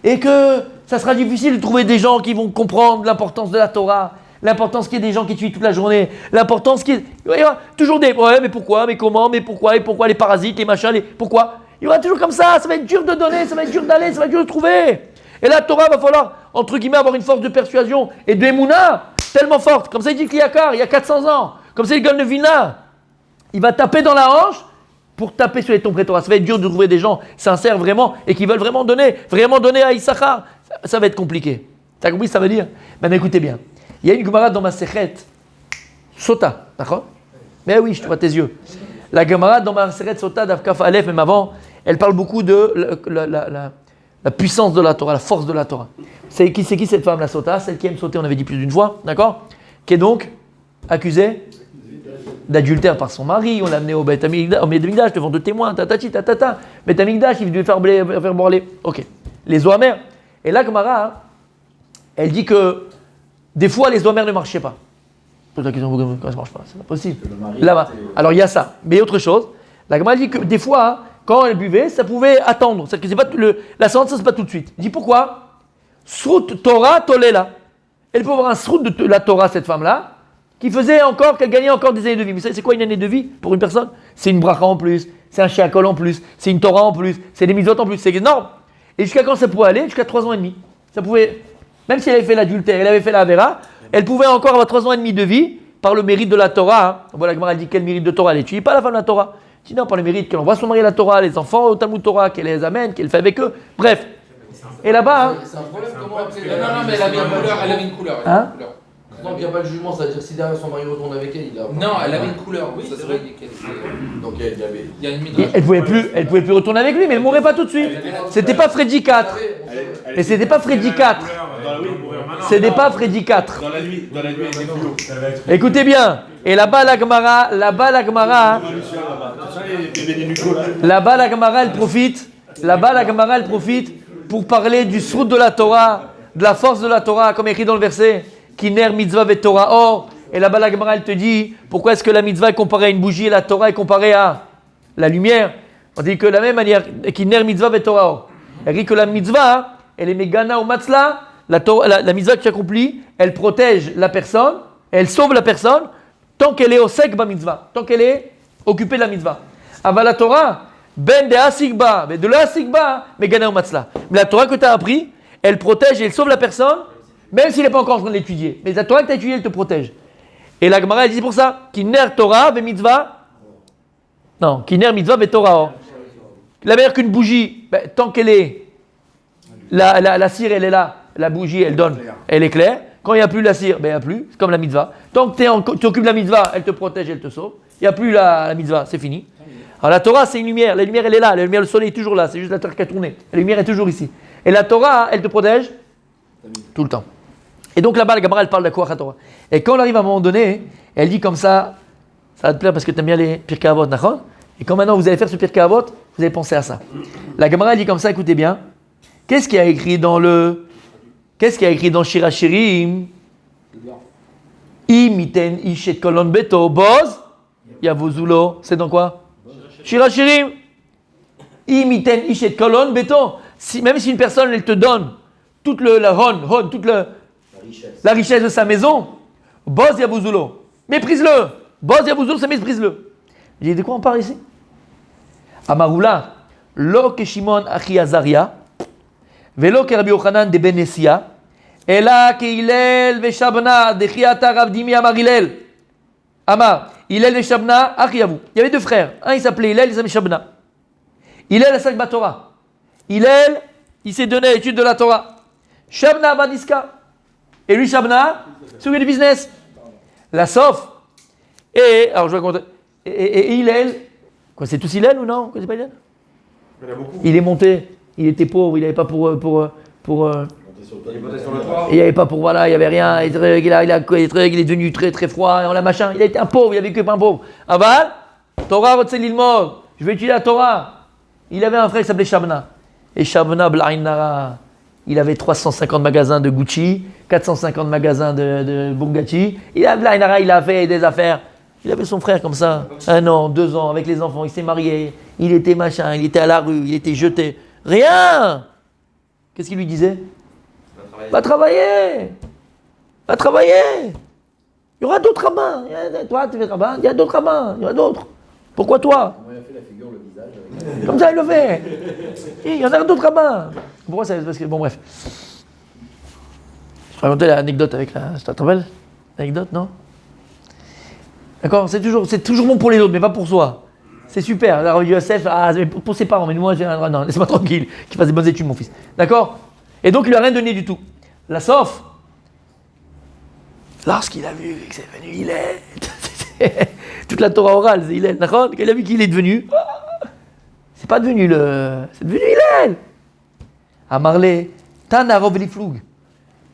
Et que ça sera difficile de trouver des gens qui vont comprendre l'importance de la Torah, l'importance qu'il y ait des gens qui tuent toute la journée, l'importance qu'il y a toujours des ouais, mais pourquoi, mais comment, mais pourquoi, et pourquoi les parasites, les machins, pourquoi. Il y aura toujours comme ça va être dur de donner, ça va être dur d'aller, ça va être dur de trouver. Et la Torah va falloir, entre guillemets, avoir une force de persuasion et de Emouna tellement forte. Comme ça, il dit Kliyakar, il y a 400 ans. Comme ça, il gagne le Vilna. Il va taper dans la hanche pour taper sur les tomberés Torah. Ça va être dur de trouver des gens sincères vraiment et qui veulent vraiment donner à Issachar. Ça va être compliqué. T'as compris ce que ça veut dire? Maintenant, écoutez bien. Il y a une Gemara dans ma Sechet, Sota, d'accord? Mais oui, je te vois tes yeux. La Gemara dans ma Sechet Sota, d'Avkaf Aleph, même avant, elle parle beaucoup de la puissance de la Torah, la force de la Torah. C'est qui cette femme, la Sota? Celle qui aime sauter, on avait dit plus d'une fois, d'accord? Qui est donc accusée d'adultère par son mari. On l'a amené au Beth Amikdash devant deux témoins, tatati, tatata. Beth Amikdash, il devait faire boire les. Ok. Les eaux amères. Et la Gemara, elle dit que des fois, les eaux amères ne marchaient pas. Pose la question, comment ça ne marche pas? C'est pas possible. Là-bas. Alors, il y a ça. Mais autre chose, la Gemara dit que des fois, quand elle buvait, ça pouvait attendre. C'est-à-dire que c'est pas la séance, ça, c'est pas tout de suite. Il dit pourquoi? Srout Torah Tolela. Elle peut avoir un srout de la Torah, cette femme-là, qu'elle gagnait encore des années de vie. Vous savez, c'est quoi une année de vie pour une personne? C'est une bracha en plus, c'est un shakol en plus, c'est une Torah en plus, c'est des mitzvot en plus. C'est énorme. Et jusqu'à quand ça pouvait aller? Jusqu'à 3 ans et demi. Ça pouvait, même si elle avait fait l'adultère, elle avait fait la Avera, elle pouvait encore avoir 3 ans et demi de vie par le mérite de la Torah. Hein. Voilà, la Gemara dit quel mérite de Torah? Elle n'étudie pas la femme de la Torah. Elle dit non, par le mérite qu'elle envoie son mari à la Torah, les enfants au Talmud Torah, qu'elle les amène, qu'elle fait avec eux. Bref. Et là-bas. Hein, c'est un problème comment après. Non, mais elle avait une couleur. Hein? Donc il n'y a pas de jugement, c'est-à-dire si derrière son mari retourne avec elle, il a. Non, elle avait une couleur, oui, ça c'est serait. vrai. Donc il y a une et elle pouvait plus retourner avec lui, mais elle mourrait pas tout de suite. C'était pas Freddy 4. Et c'était pas Freddy 4. C'était pas Freddy 4. Dans la nuit, Écoutez bien. Et là-bas la Gemara, elle profite pour parler du srout de la Torah, de la force de la Torah, comme écrit dans le verset. Kiner mitzvah ve Torah. Or, Et là-bas, la Gemara, elle te dit, pourquoi est-ce que la mitzvah est comparée à une bougie et la Torah est comparée à la lumière? On dit que de la même manière, qui ner mitzvah ve Torah. Elle dit que la mitzvah, elle est megana ou matzla, la mitzvah que tu accomplis, elle protège la personne, elle sauve la personne, tant qu'elle est au sec ba mitzvah, tant qu'elle est occupée de la mitzvah. Avant la Torah, ben de asigba, mais de la asigba, megana ou matzla. Mais la Torah que tu as appris, elle protège et elle sauve la personne, même s'il n'est pas encore en train de l'étudier. Mais la Torah que tu as étudiée, elle te protège. Et la Gemara, elle dit pour ça, qui ner Torah ve mitzvah, non, qui ner mitzvah ve Torah. La meilleure qu'une bougie, ben, tant qu'elle est, la cire elle est là, la bougie elle donne, elle éclaire. Quand il n'y a plus la cire, ben il n'y a plus, c'est comme la mitzvah. Tant que tu occupes de la mitzvah, elle te protège, elle te sauve. Il n'y a plus la mitzvah, c'est fini. Alors la Torah c'est une lumière, la lumière elle est là, la lumière, le soleil est toujours là, c'est juste la terre qui a tourné. La lumière est toujours ici. Et la Torah, elle te protège tout le temps. Et donc là-bas, la Gemara elle parle de quoi la Torah. Et quand on arrive à un moment donné, elle dit comme ça va te plaire parce que tu aimes bien les Pirkei Avot, d'accord? Et quand maintenant vous allez faire ce Pirkei Avot, vous allez penser à ça. La Gemara dit comme ça, écoutez bien. Qu'est-ce qu'il y a écrit dans Shir HaShirim? Imiten ishet kolon beto boz yavozulo. C'est dans quoi? Shir HaShirim. Imiten ishet kolon beto. Même si une personne elle te donne toute la richesse de sa maison, boz yavozulo. Méprise-le. Boz yavozulo, ça méprise-le. J'ai dit de quoi on parle ici? Amaroula, lo ke Shimon achi Azaria, velo ke Rabbi Yochanan de Ben Nesia, ela ke Hillel ve Shabna de Chiata Rav Dimi Amar Hillel. Amar, Hillel ve Shabna achi Avu. Il y avait deux frères. Un il s'appelait Hillel, il s'appelait Shabna. Hillel a 5 Torah. Hillel, il s'est donné à l'étude de la Torah. Shabna Vadiska. Et lui, Shabna, c'est du business. La Sof. Et, alors je vais raconter. Et Hillel, quoi, c'est tous Hillel ou non? C'est pas Hillel? Il y en a beaucoup. Il est monté, il était pauvre, il n'avait pas pour il n'y avait pas pour, voilà, il n'y avait rien, il est devenu très très froid, on l'a machin, il a été un pauvre, il a vécu comme un pauvre. Aval, Torah Rotse Lilmod, je vais étudier la Torah. Il avait un frère qui s'appelait Shabna. Et Shabna Blain Nara, il avait 350 magasins de Gucci, 450 magasins de Bugatti. Il a fait des affaires. Il avait son frère comme ça, 1 an, 2 ans, avec les enfants, il s'est marié, il était machin, il était à la rue, il était jeté. Rien! Qu'est-ce qu'il lui disait? Va travailler! Va travailler! Il y aura d'autres rabbins. Toi, tu fais rabbin, il y a d'autres rabbins, il y en a d'autres. Pourquoi toi? Comment il a fait la figure, le visage? Comme ça, il le fait. Il y en a d'autres rabbins. Pourquoi ça? Parce que, bon, bref. Je vais raconter l'anecdote avec la. Tu te rappelles? L'anecdote, non? D'accord, c'est toujours bon pour les autres, mais pas pour soi. C'est super. La revue Yosef, pour ses parents, mais moi, non, laisse-moi tranquille, qu'il fasse des bonnes études, mon fils. D'accord? Et donc, il lui a rien donné du tout. La Sof, lorsqu'il a vu que c'est venu Hillel, toute la Torah orale, c'est Hillel, d'accord? Quand il a vu qu'il est devenu, c'est pas devenu c'est devenu Hillel. À Marley, Tana Rov Lifloug.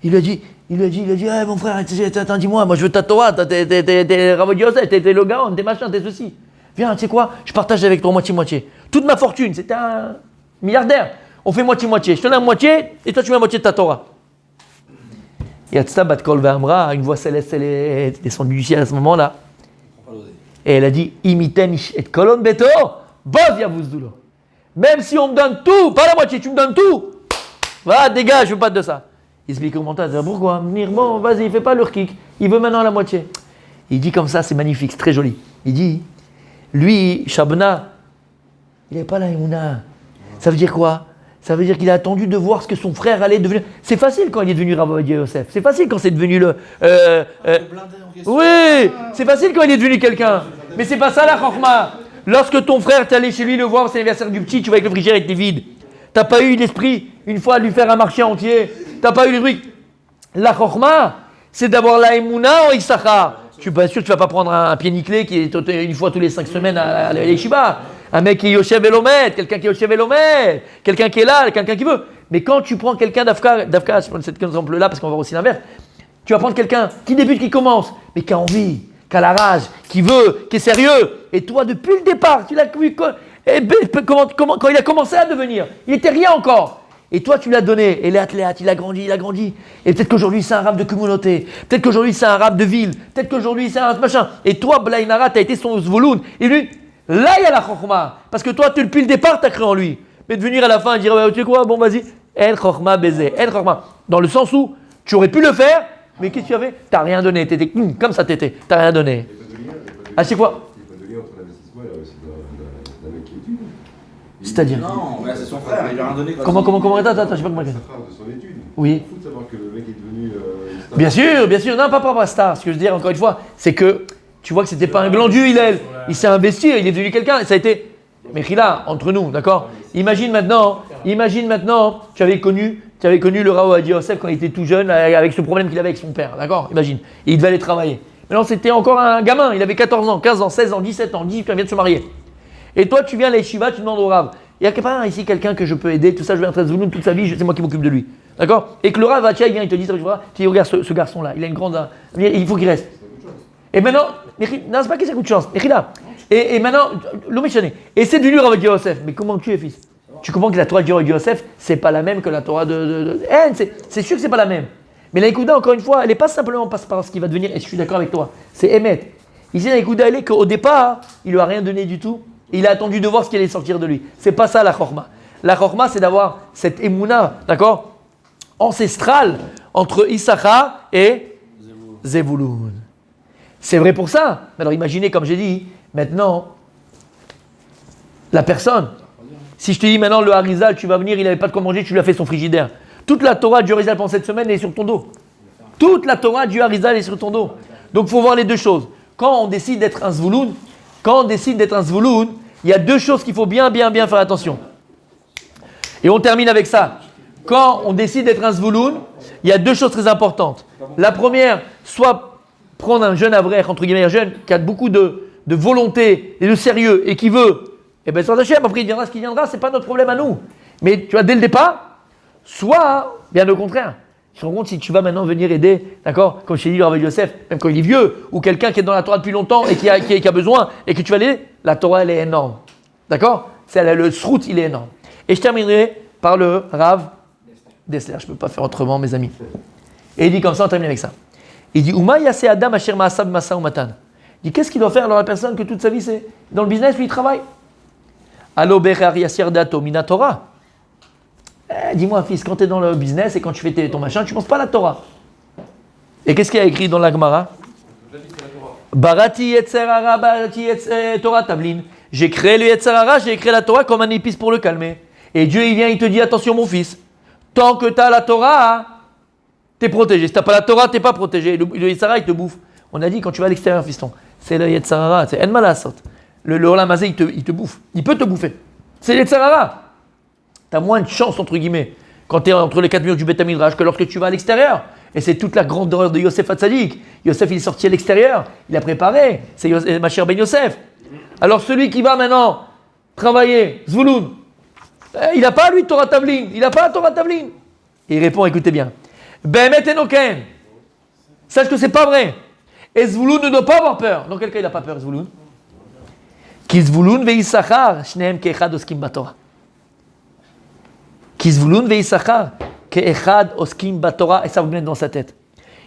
Il lui a dit, hey, mon frère, attends, dis-moi, moi je veux ta Torah, t'es Rav Yosef, t'es le Gaon, t'es machin, t'es ceci. Viens, tu sais quoi, je partage avec toi moitié-moitié. Toute ma fortune, c'était un milliardaire. On fait moitié-moitié. Je te donne la moitié et toi tu mets la moitié de ta Torah. Yatzta bat kol ve'amra, une voix céleste, elle est descendue du ciel à ce moment-là. Et elle a dit, imiten et kolon beto, boz yavuzdulo. Même si on me donne tout, pas la moitié, tu me donnes tout. Va, dégage, je veux pas de ça. Il explique au montage, pourquoi? Bon, vas-y, il fait pas le kick, il veut maintenant la moitié. Il dit comme ça, c'est magnifique, c'est très joli. Il dit, lui, Shabna, il n'avait pas la émouna. Ça veut dire quoi? Ça veut dire qu'il a attendu de voir ce que son frère allait devenir. C'est facile quand il est devenu Rav Yosef. C'est facile quand c'est devenu le. Oui, c'est facile quand il est devenu quelqu'un. Mais c'est pas ça la chorma. Lorsque ton frère t'es allé chez lui le voir, c'est l'anniversaire du petit, tu vas avec le frigidaire était vide. T'as pas eu l'esprit une fois de lui faire un marché entier. T'as pas eu les trucs. La chorma, c'est d'avoir la émouna en Issachar. Je suis pas sûr que tu vas pas prendre un pied nickelé qui est une fois tous les 5 semaines à l'Yeshiva. Un mec qui est Yoshev Elomet, quelqu'un qui est Yoshev Elomet, quelqu'un qui est là, quelqu'un qui veut. Mais quand tu prends quelqu'un d'Afka, je prends cet exemple-là parce qu'on va voir aussi l'inverse, tu vas prendre quelqu'un qui débute, qui commence, mais qui a envie, qui a la rage, qui veut, qui est sérieux. Et toi, depuis le départ, tu l'as vu quand il a commencé à devenir, il n'était rien encore. Et toi, tu l'as donné. Et les athlètes, il a grandi. Et peut-être qu'aujourd'hui, c'est un rave de communauté. Peut-être qu'aujourd'hui, c'est un rave de ville. Peut-être qu'aujourd'hui, c'est un machin. Et toi, Blaïnara, tu as été son zvouloun. Et lui, là, il y a la chorma. Parce que toi, depuis le départ, tu as cru en lui. Mais de venir à la fin et dire, ouais, tu sais quoi, bon, vas-y. En chorma baiser. En chorma. Dans le sens où tu aurais pu le faire, mais qu'est-ce que tu avais? Tu n'as rien donné. Tu étais comme ça, tu n'as rien donné. À chaque fois. C'est-à-dire Non, ouais, c'est son frère, il lui a rien donné. Comment attends, j'ai pas compris. De son étude. Oui. Il faut savoir que le mec est devenu. Bien sûr, non, pas star. Ce que je veux dire, encore une fois, c'est que tu vois que c'était pas un glandu, il s'est investi, il est devenu quelqu'un, ça a été. Mais Khila, entre nous, d'accord? Imagine maintenant, tu avais connu le Rav Ovadia Yosef quand il était tout jeune, avec ce problème qu'il avait avec son père, d'accord? Imagine, et il devait aller travailler. Maintenant, c'était encore un gamin, il avait 14 ans, 15 ans, 16 ans, 17 ans, 18 ans, il vient de se marier. Et toi, tu viens à l'Eshiva, tu demandes au Rav, il y a pas ici quelqu'un que je peux aider, tout ça, je vais entrer Zvouloun toute sa vie, c'est moi qui m'occupe de lui. D'accord? Et que le Rav il vient, il te dit, tu dis, regarde ce garçon-là, il a une grande. Il faut qu'il reste. Et maintenant, non, c'est pas que c'est coup de chance. Et maintenant, l'Omichané. Et c'est devenu Rav Yosef. Mais comment tu es, fils? Tu comprends que la Torah de Rav Yosef, c'est pas la même que la Torah de. C'est sûr que c'est pas la même. Mais la Ikuda, encore une fois, elle n'est pas simplement parce qu'il va devenir, et je suis d'accord avec toi, c'est Emet. Ici, la Ikuda, elle est qu'au départ, il lui a rien donné du tout. Il a attendu de voir ce qui allait sortir de lui. C'est pas ça la Chorma. La Chorma, c'est d'avoir cette Emouna, d'accord, ancestrale entre Issachar et Zevouloun. C'est vrai pour ça. Mais alors imaginez, comme j'ai dit, maintenant, la personne. Si je te dis maintenant, le Harizal, tu vas venir, il n'avait pas de quoi manger, tu lui as fait son frigidaire. Toute la Torah du Harizal pendant cette semaine est sur ton dos. Toute la Torah du Harizal est sur ton dos. Donc il faut voir les deux choses. Quand on décide d'être un Zvouloun, il y a deux choses qu'il faut bien faire attention. Et on termine avec ça. Quand on décide d'être un Zvouloun, il y a deux choses très importantes. La première, soit prendre un jeune avraire, entre guillemets un jeune, qui a beaucoup de volonté et de sérieux et qui veut, et bien sans Hachem, après il viendra ce qui viendra, c'est pas notre problème à nous. Mais tu vois, dès le départ, soit, bien au contraire, tu te rends compte si tu vas maintenant venir aider, d'accord, comme je t'ai dit, Rav Yosef, même quand il est vieux, ou quelqu'un qui est dans la Torah depuis longtemps et qui a besoin, et que tu vas l'aider, la Torah elle est énorme. D'accord? Le srout il est énorme. Et je terminerai par le Rav Dessler. Je ne peux pas faire autrement, mes amis. Et il dit comme ça, on termine avec ça. Il dit Uma yase Adam asher ma'asav masa umatan. Il dit qu'est-ce qu'il doit faire alors la personne que toute sa vie c'est dans le business, lui il travaille. Allo bechar yasir dato mina Torah. Dis-moi, fils, quand tu es dans le business et quand tu fais ton machin, tu ne penses pas à la Torah. Et qu'est-ce qu'il y a écrit dans la Gemara? Barati yetzerara, barati Torah tablin. J'ai créé le yetzerara, j'ai créé la Torah comme un épice pour le calmer. Et Dieu, il vient, il te dit, attention mon fils, tant que tu as la Torah, tu es protégé. Si tu n'as pas la Torah, tu n'es pas protégé. Le yetzerara, il te bouffe. On a dit, quand tu vas à l'extérieur, fiston, c'est le yetzerara, c'est en malasot. Le olam hazé, il te bouffe. Il peut te bouffer. C'est le yetzerara. Tu as moins de chance, entre guillemets, quand tu es entre les quatre murs du Beth Midrash que lorsque tu vas à l'extérieur. Et c'est toute la grandeur de Yosef Hatzadik. Yosef, il est sorti à l'extérieur, il a préparé, c'est ma chère Ben Yosef. Alors celui qui va maintenant travailler, Zvouloun, il n'a pas lui Torah Tavlin, il n'a pas la Torah Tavlin. Et il répond, écoutez bien, Behemet enoken, sache que c'est pas vrai. Et Zvouloun ne doit pas avoir peur. Dans quel cas il n'a pas peur, Zvouloun? Ki Zvouloun ve'Issachar, shnehem ke'echad oskim baTorah. Ki Zvouloun ve'Issachar, ke'echad oskim baTorah, et ça vous met dans sa tête.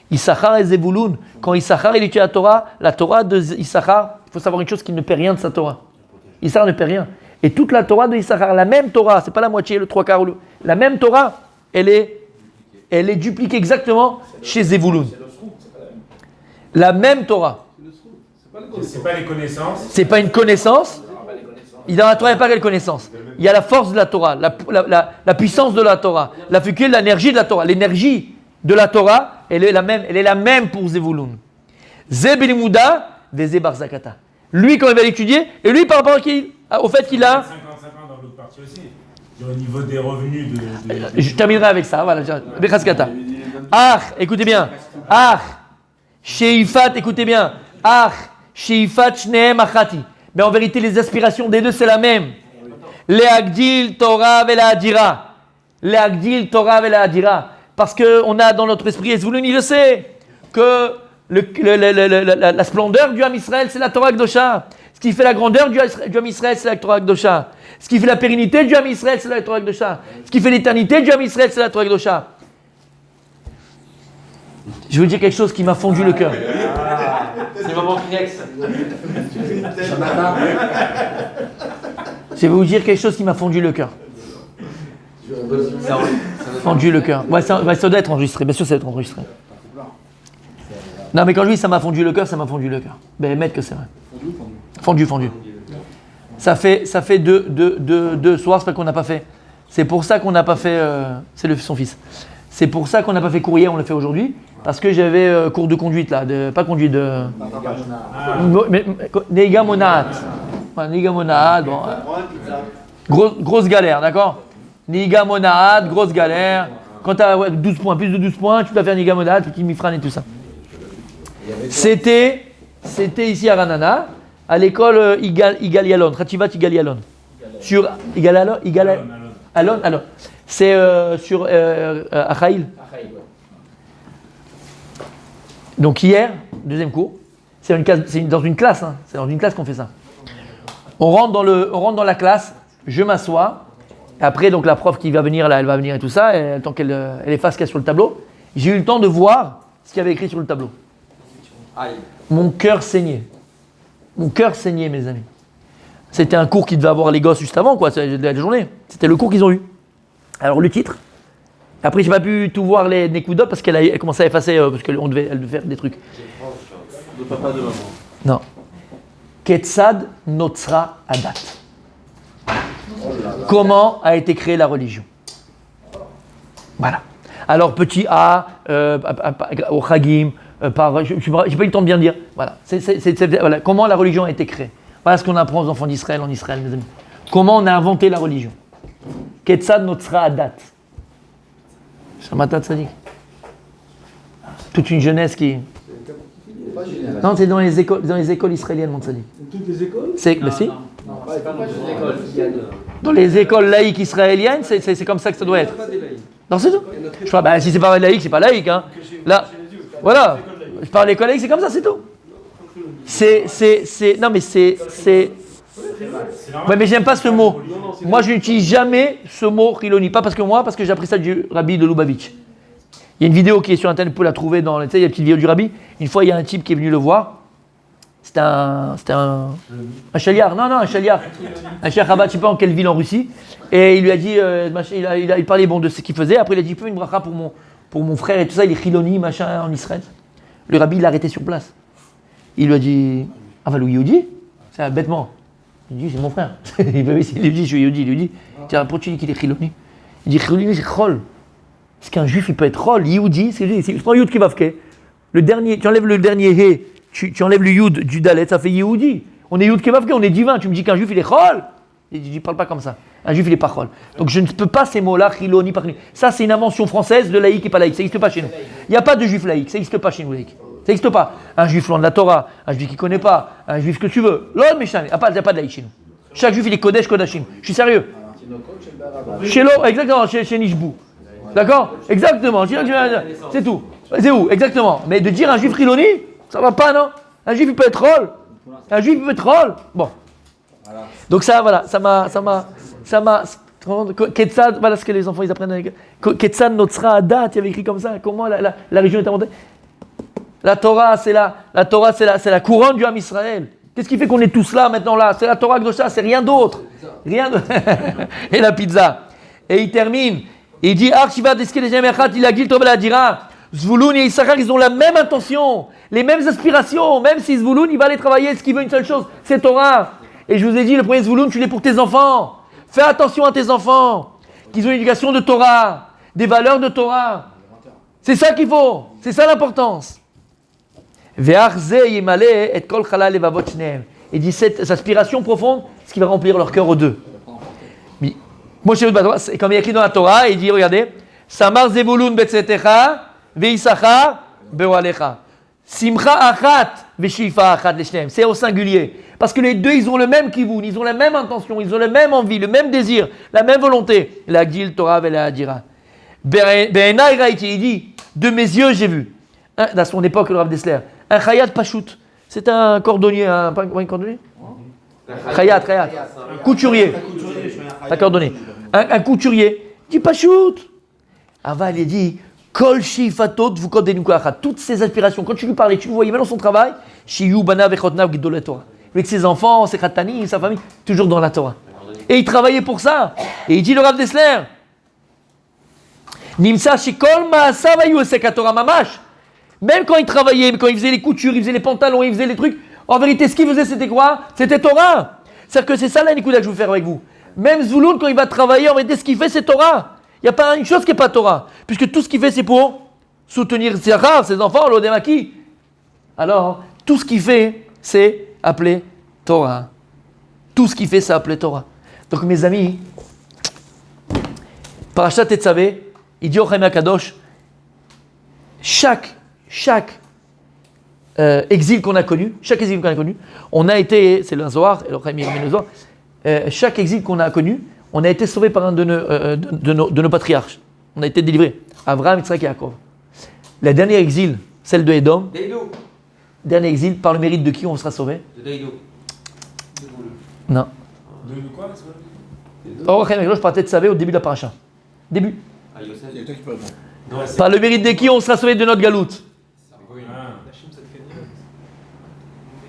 Issachar et Zevouloun, quand Issachar il étudie la Torah de Issachar, il faut savoir une chose, qu'il ne paie rien de sa Torah. Issachar ne paie rien. Et toute la Torah de Issachar, la même Torah, c'est pas la moitié, le trois quarts, la même Torah, elle est dupliquée exactement chez Zevouloun. La même Torah. C'est pas les connaissances. C'est pas une connaissance. Dans la Torah, il n'y a pas quelle connaissance. Il y a la force de la Torah, la puissance de la Torah, la fuquée, l'énergie de la Torah. L'énergie de la Torah, elle est la même pour Zevouloun. Zebelimuda, Veze Barzakata. Lui, quand il va l'étudier, et lui, par rapport au fait qu'il a. 55 ans dans l'autre partie aussi. Au niveau des revenus de... Je terminerai avec ça. Voilà, Bechazkata. Écoutez bien. Sheifat, écoutez bien. Sheifat Shneem Achati. Mais en vérité, les aspirations des deux, c'est la même. Leagdil Torah vela Adira. Leagdil Torah vela Adira. Parce qu'on a dans notre esprit, et Zvouloun, il le sait, que la splendeur du Ham Israël, c'est la Torah Kdosha. Ce qui fait la grandeur du Am Israël, c'est la Torah Kedosha. Ce qui fait la pérennité du Am Israël, c'est la Torah Kedosha. Ce qui fait l'éternité du Am Israël, c'est la Torah Kedosha. Je vais vous dire quelque chose qui m'a fondu le cœur. C'est le moment Kleenex. Je vais vous dire quelque chose qui m'a fondu le cœur. Fondu le cœur. Ouais, ça doit être enregistré. Bien sûr, ça doit être enregistré. Non, mais quand je dis ça m'a fondu le cœur, ça m'a fondu le cœur. Ben, mettre que c'est vrai. Fondu. Ça fait deux soirs, c'est pas qu'on n'a pas fait. C'est pour ça qu'on n'a pas fait. C'est son fils. C'est pour ça qu'on n'a pas fait courrier, on l'a fait aujourd'hui. Parce que j'avais cours de conduite là, pas conduite de. Neiga Monat. Neiga Monat, bon. Grosse galère, d'accord? Neiga Monat, grosse galère. Quand tu as 12 points, plus de 12 points, tu dois faire Neiga Monat, petit mifran et tout ça. C'était ici à Ranana, à l'école Igal Yalon, Khativat Igal Yalon. Sur Igal Alon. C'est sur Achaïl. Donc hier, deuxième cours, c'est dans une classe, hein, c'est dans une classe qu'on fait ça. On rentre dans la classe, je m'assois, et après donc la prof qui va venir là, elle va venir et tout ça, et le temps qu'elle efface ce qu'il y a sur le tableau, j'ai eu le temps de voir ce qu'il y avait écrit sur le tableau. Aïe. Mon cœur saignait, mes amis. C'était un cours qui devait avoir les gosses juste avant, quoi, la journée. C'était le cours qu'ils ont eu. Alors le titre. Après, j'ai pas pu tout voir les Nekudot parce qu'elle commençait à effacer parce qu'elle devait faire des trucs. De papa, de maman. Non. Ketzad Notzra Adat. Comment a été créée la religion? Voilà. Alors petit A, au Chagim, j'ai pas eu le temps de bien dire. Voilà. Voilà. Comment la religion a été créée? Voilà ce qu'on apprend aux enfants d'Israël en Israël, mes amis. Comment on a inventé la religion? Ketzad Notzra Adat. Shamata Tzadik. Toute une jeunesse qui. Non, c'est dans les écoles israéliennes, mon Tzadik. Toutes les écoles? Si. Dans les écoles laïques israéliennes, c'est comme ça que ça doit être. Non, c'est tout. Je crois, si c'est pas laïque, c'est pas laïque. Hein. Là, voilà. Je parle d'école laïque, c'est comme ça, c'est tout. Non, mais c'est. Ouais, mais j'aime pas ce mot. Moi, je n'utilise jamais ce mot Chiloni. Pas parce que j'ai appris ça du rabbi de Lubavitch. Il y a une vidéo qui est sur internet, vous pouvez la trouver dans. Tu sais, il y a une petite vidéo du rabbi. Une fois, il y a un type qui est venu le voir. C'était un chaliar. Non, un chaliar. Un chaliar Chabad, je sais pas en quelle ville en Russie. Et il lui a dit, il parlait de ce qu'il faisait. Après, il a dit, fais une bracha pour mon frère et tout ça. Il est Chiloni, machin, en Israël. Le rabbi, il l'a arrêté sur place. Il lui a dit, ah, le Yehudi? C'est bêtement. Il dit, c'est mon frère. Il lui dit, je suis Yehudi. Il lui dit, tiens, pourquoi tu dis qu'il est Chiloni? Il dit, Chiloni, c'est Chol. Parce qu'un juif, il peut être Chol. Yehudi, je prends Yud Kivavke. Le dernier, tu enlèves le dernier He, tu enlèves le Yud du Dalet, ça fait Yehudi. On est Yud Kivavke, on est divin. Tu me dis qu'un juif, il est Chol? Il dit, parle pas comme ça. Un juif, il est pas Chol. Donc je ne peux pas ces mots-là, Chiloni, pas Chiloni. Ça, c'est une invention française de laïque et pas laïque. Ça n'existe pas chez nous. Il n'y a pas de juif laïque. Ça n'existe pas chez nous, laïque. Ça n'existe pas. Un juif loin de la Torah, un juif qui ne connaît pas, un juif que tu veux. L'autre, mais il n'y a pas de laïque chez nous. Chaque juif, il est Kodesh, Kodashim. Je suis sérieux. Chez l'eau, exactement, chez Nishbou. D'accord? Exactement. C'est tout. C'est où? Exactement. Mais de dire un juif Chiloni, ça va pas, non? Un juif, il peut être Rol. Un juif, il peut être Rol. Bon. Donc ça, voilà, ça m'a. Ketzad, voilà ce que les enfants ils apprennent. Ketzad Notzra Adat, il y avait écrit comme ça. Comment la religion est inventée? La Torah, c'est la couronne du Ham Israël. Qu'est-ce qui fait qu'on est tous là maintenant là? C'est la Torah Kedosha, c'est rien d'autre. Et la pizza. Et il termine. Il dit Archiva deske les Echat, il a dit la dira. Zvouloun et Issachar, ils ont la même intention, les mêmes aspirations. Même si Zvouloun, il va aller travailler, ce qu'il veut une seule chose, c'est Torah. Et je vous ai dit, le premier Zvouloun, tu l'es pour tes enfants. Fais attention à tes enfants, qu'ils ont une éducation de Torah, des valeurs de Torah. C'est ça qu'il faut, c'est ça l'importance. Il dit cette aspiration profonde, ce qui va remplir leur cœur aux deux. C'est comme il est écrit dans la Torah, il dit, regardez, Samar Zevulun betzetecha, ve'Issachar be'oalecha. Simcha achat, ve'shifa achat leshneim. C'est au singulier. Parce que les deux, ils ont le même kivun, ils ont la même intention, ils ont la même envie, le même désir, la même volonté. La Gil Torah ve'la Hadira. Be'enai raïti, il dit, de mes yeux j'ai vu. Dans son époque, le Rav Dessler, un chayat pachout. C'est un cordonnier, un cordonnier Khayat. Couturier. D'accord, donné. Un couturier. Il dit pas shoot. Aval, il dit Kol shifatot vous kodenu-kachat. Toutes ses aspirations. Quand tu lui parlais, tu le voyais même dans son travail. Shiyu bana vechotnav gidol Torah. Avec ses enfants, ses khatanim, sa famille, toujours dans la Torah. Et il travaillait pour ça. Et il dit le Rav Dessler Nimsa shikol ma'asav ayu esek Torah mamash. Même quand il travaillait, quand il faisait les coutures, il faisait les pantalons, il faisait les trucs, en vérité, ce qu'il faisait, c'était quoi? C'était Torah. C'est-à-dire que c'est ça la nikuda que je veux faire avec vous. Même Zvouloun, quand il va travailler, en vérité, ce qu'il fait, c'est Torah. Il n'y a pas une chose qui n'est pas Torah. Puisque tout ce qu'il fait, c'est pour soutenir ses rares, ses enfants, l'odemaki. Alors, tout ce qu'il fait, c'est appelé Torah. Tout ce qu'il fait, c'est appelé Torah. Donc, mes amis, Parashat Tetzavé, il dit au Chaim Akadosh, chaque exil qu'on a connu, on a été, c'est le Zohar, et le Chaim Yermé le Zohar, chaque exil qu'on a connu, on a été sauvé par un de nos patriarches. On a été délivré. Abraham, Yitzhak et Yaakov. Le dernier exil, celle de Edom. Dernier exil, par le mérite de qui on sera sauvé? De Deidou. Non. De quoi? Oh, Chaim Akadosh par Tetzavé au début de la paracha. Début. Ah, Yosef. Il y a toi qui peux répondre. Par le mérite de qui on sera sauvé de notre galoute?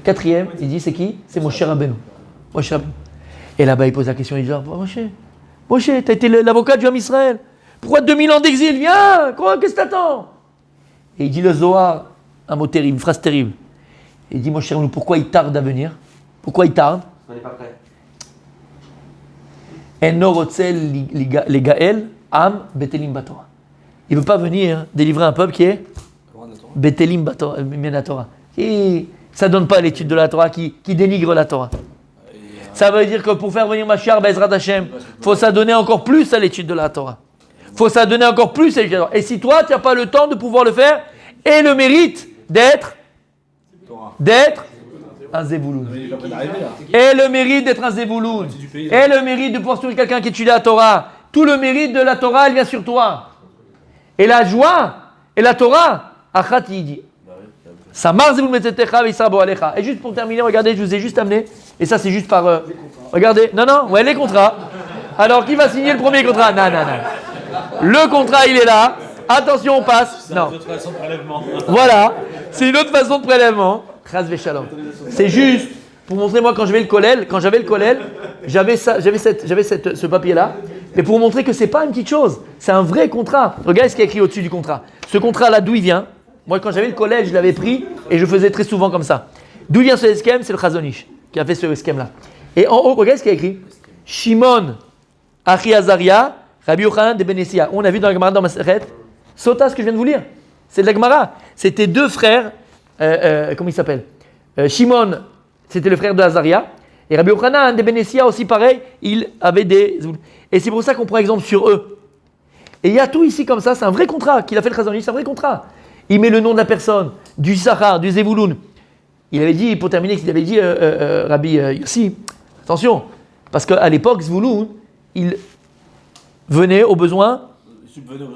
Quatrième, il dit c'est qui? C'est Moshe Rabbeinu. Et là-bas, il pose la question, il dit Moshe, t'as été l'avocat du Ham Israël. Pourquoi 2000 ans d'exil? Viens, qu'est-ce que t'attends? Et il dit le Zohar, un mot terrible, une phrase terrible. Il dit Moshe Rabbeinu, pourquoi il tarde à venir? Pourquoi il tarde? On n'est pas prêt. Eno rotzel les Gaël, Am, Betelim Batora. Il ne veut pas venir délivrer un peuple qui est Betelim Batora. Ça ne donne pas l'étude de la Torah, qui dénigre la Torah. Ça veut dire que pour faire venir Mashiach, Bezrat Hashem, il faut s'adonner encore plus à l'étude de la Torah. Il faut s'adonner encore plus à l'étude de la Torah. Et si toi, tu n'as pas le temps de pouvoir le faire, et le mérite d'être un Zevouloun. Et le mérite d'être un Zevouloun. Et le mérite de pouvoir suivre quelqu'un qui étudie la Torah. Tout le mérite de la Torah, elle vient sur toi. Et la joie, et la Torah, Achat Yidi. Samar Zevouloun Metzetecha Veisarbo Alecha. Et juste pour terminer, regardez, je vous ai juste amené. Et ça, c'est juste par. Regardez. Non, ouais, les contrats. Alors, qui va signer le premier contrat? Non. Le contrat, il est là. Attention, on passe. Non. C'est une autre façon de prélèvement. Voilà. C'est une autre façon de prélèvement. Chas Veshalom. C'est juste pour montrer, moi, quand j'avais le collèle, j'avais ce papier-là. Mais pour vous montrer que c'est pas une petite chose. C'est un vrai contrat. Regardez ce qui est écrit au-dessus du contrat. Ce contrat-là, d'où il vient? Moi, quand j'avais le collège, je l'avais pris et je faisais très souvent comme ça. D'où vient ce schème? C'est le Chazon Ish qui a fait ce schème-là. Et en haut, regardez ce qui est écrit. Shimon, Achi Azaria, Rabbi Yochanan de Benessia. On a vu dans la Gemara dans Masechet. Sota, ce que je viens de vous lire. C'est de la Gemara. C'était deux frères. Comment ils s'appellent? Shimon, c'était le frère de Azaria. Et Rabbi Yochanan de Benessia aussi pareil. Il avait des. Et c'est pour ça qu'on prend exemple sur eux. Et il y a tout ici comme ça. C'est un vrai contrat qu'il a fait le Chazon Ish. C'est un vrai contrat. Il met le nom de la personne, du Sahar, du Zevouloun. Il avait dit, pour terminer, il avait dit, Rabbi Yossi, attention, parce qu'à l'époque, Zvouloun, il venait aux besoins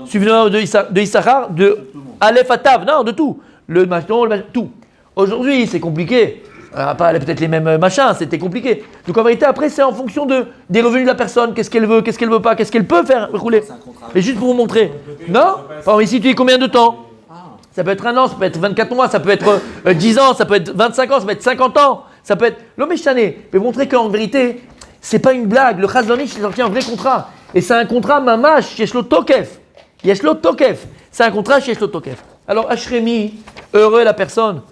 subvenant de Issachar, de Aleph à Tav, non, de tout. Le machin, tout. Aujourd'hui, c'est compliqué. Pas peut-être les mêmes machins, c'était compliqué. Donc en vérité, après, c'est en fonction des revenus de la personne, qu'est-ce qu'elle veut pas, qu'est-ce qu'elle peut faire rouler. Et juste pour vous montrer. Non? Enfin, ici, tu es combien de temps? Ça peut être 1 an, ça peut être 24 mois, ça peut être 10 ans, ça peut être 25 ans, ça peut être 50 ans, ça peut être l'homme échané. Mais montrer qu'en vérité, c'est pas une blague. Le Chazon Ish, c'est sorti un vrai contrat. Et c'est un contrat mamash, Yeshlo Tokef. C'est un contrat Yeshlo Tokef. Alors, Ashremi, heureux la personne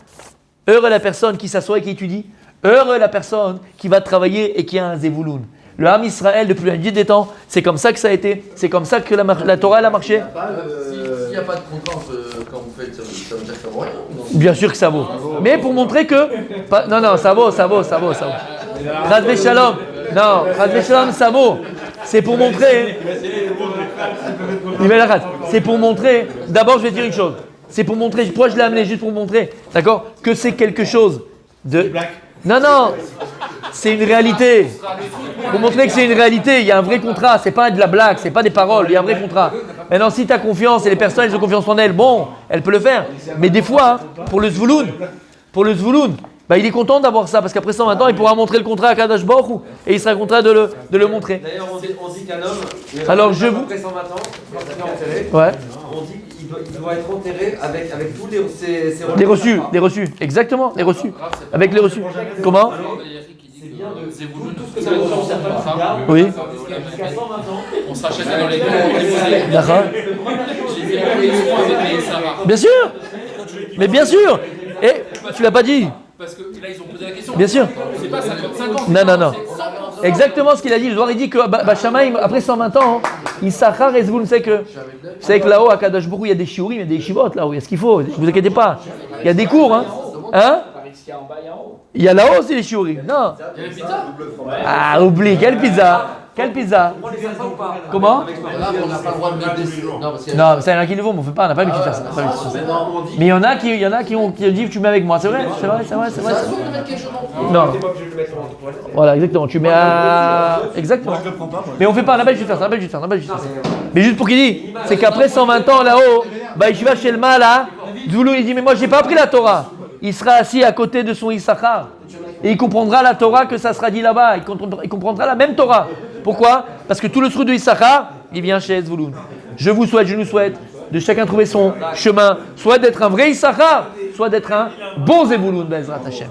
qui s'assoit et qui étudie, heureux la personne qui va travailler et qui a un Zevouloun. Le Ham Israël, depuis la nuit des temps, c'est comme ça que ça a été, c'est comme ça que la Torah elle a marché. S'il n'y a pas de contrat quand vous faites, ça veut dire que ça vaut rien? Bien sûr que ça vaut. Mais pour montrer que. Non, ça vaut. Chas Shalom. Non, Chas Shalom, ça vaut. C'est pour montrer. C'est pour montrer. D'abord, je vais dire une chose. C'est pour montrer. Pourquoi je l'ai amené? Juste pour montrer. D'accord? Que c'est quelque chose de. Non. C'est une réalité. Pour montrer que c'est une réalité, il y a un vrai contrat. C'est pas de la blague, c'est pas des paroles. Il y a un vrai contrat. Maintenant, si tu as confiance et les personnes elles ont confiance en elles, bon, elles peuvent le faire. Mais des fois, pour le Zvouloun, Bah, il est content d'avoir ça, parce qu'après 120 ans, il pourra montrer le contrat à Kadosh Baruch Hu, et il sera content de le montrer. D'ailleurs, on dit qu'un homme, Alors, je vous- après 120 ans, quand il est enterré, Ouais. on dit qu'il doit être enterré avec tous ses Des reçus, des reçus, exactement, des reçus. Avec les reçus. Comment? C'est bien de C'est voulu tout ce que ça veut dire, ça garde. Oui. Jusqu'à 120 ans. On sera chacun dans les deux. D'accord. Les élections avec les Sarah. Bien sûr. Mais bien sûr. Et tu l'as pas dit. Parce que là, ils ont posé la question. Bien sûr. C'est pas 55 ans. Non, non, non. C'est 100 ans. Exactement ce qu'il a dit. Le Zohar, il dit que Shamaïm, après 120 ans, Issachar et Zvulun, vous savez que là-haut, à Kadosh Baruch Hu, il y a des shiurim, il y a des yeshivot là-haut, il y a ce qu'il faut, ne vous inquiétez pas. Il y a des cours, hein. Hein? Il y a là-haut aussi les shiurim. Non. Il y a les pizzas. Ah, oublie, quelle pizza? Quelle pizza? Comment? Là, on n'a pas le droit de mettre des. Non, parce qu'il y a- Non, mais ça, il y en a qui le font, mais on fait pas, on n'a pas l'habitude de faire ça. on n'a pas l'habitude de faire ça. Mais il y en a qui disent tu mets avec moi, c'est vrai, c'est vrai, c'est vrai, c'est vrai. Ça se trouve de mettre quelque chose en Non. T'es pas obligé de le mettre en toilette. Voilà, exactement. Tu mets à. Exactement. Mais on fait pas, on n'a pas l'habitude de faire ça, on n'a pas l'habitude de faire ça, on n'a pas l'habitude de faire ça. Mais juste pour qu'il dise, c'est qu'après 120 ans là-haut, bah il va chez le mal là, Zoulou il dit mais moi j'ai pas appris la Torah. Il sera assis à côté de son Issachar. Et il comprendra la Torah que ça sera dit là-bas. Il comprendra la même Torah. Pourquoi? Parce que tout le trou de Issachar, il vient chez Zvouloun. Je vous souhaite, je nous souhaite de chacun trouver son chemin, soit d'être un vrai Issachar, soit d'être un bon Zvouloun, Bezrat Hashem.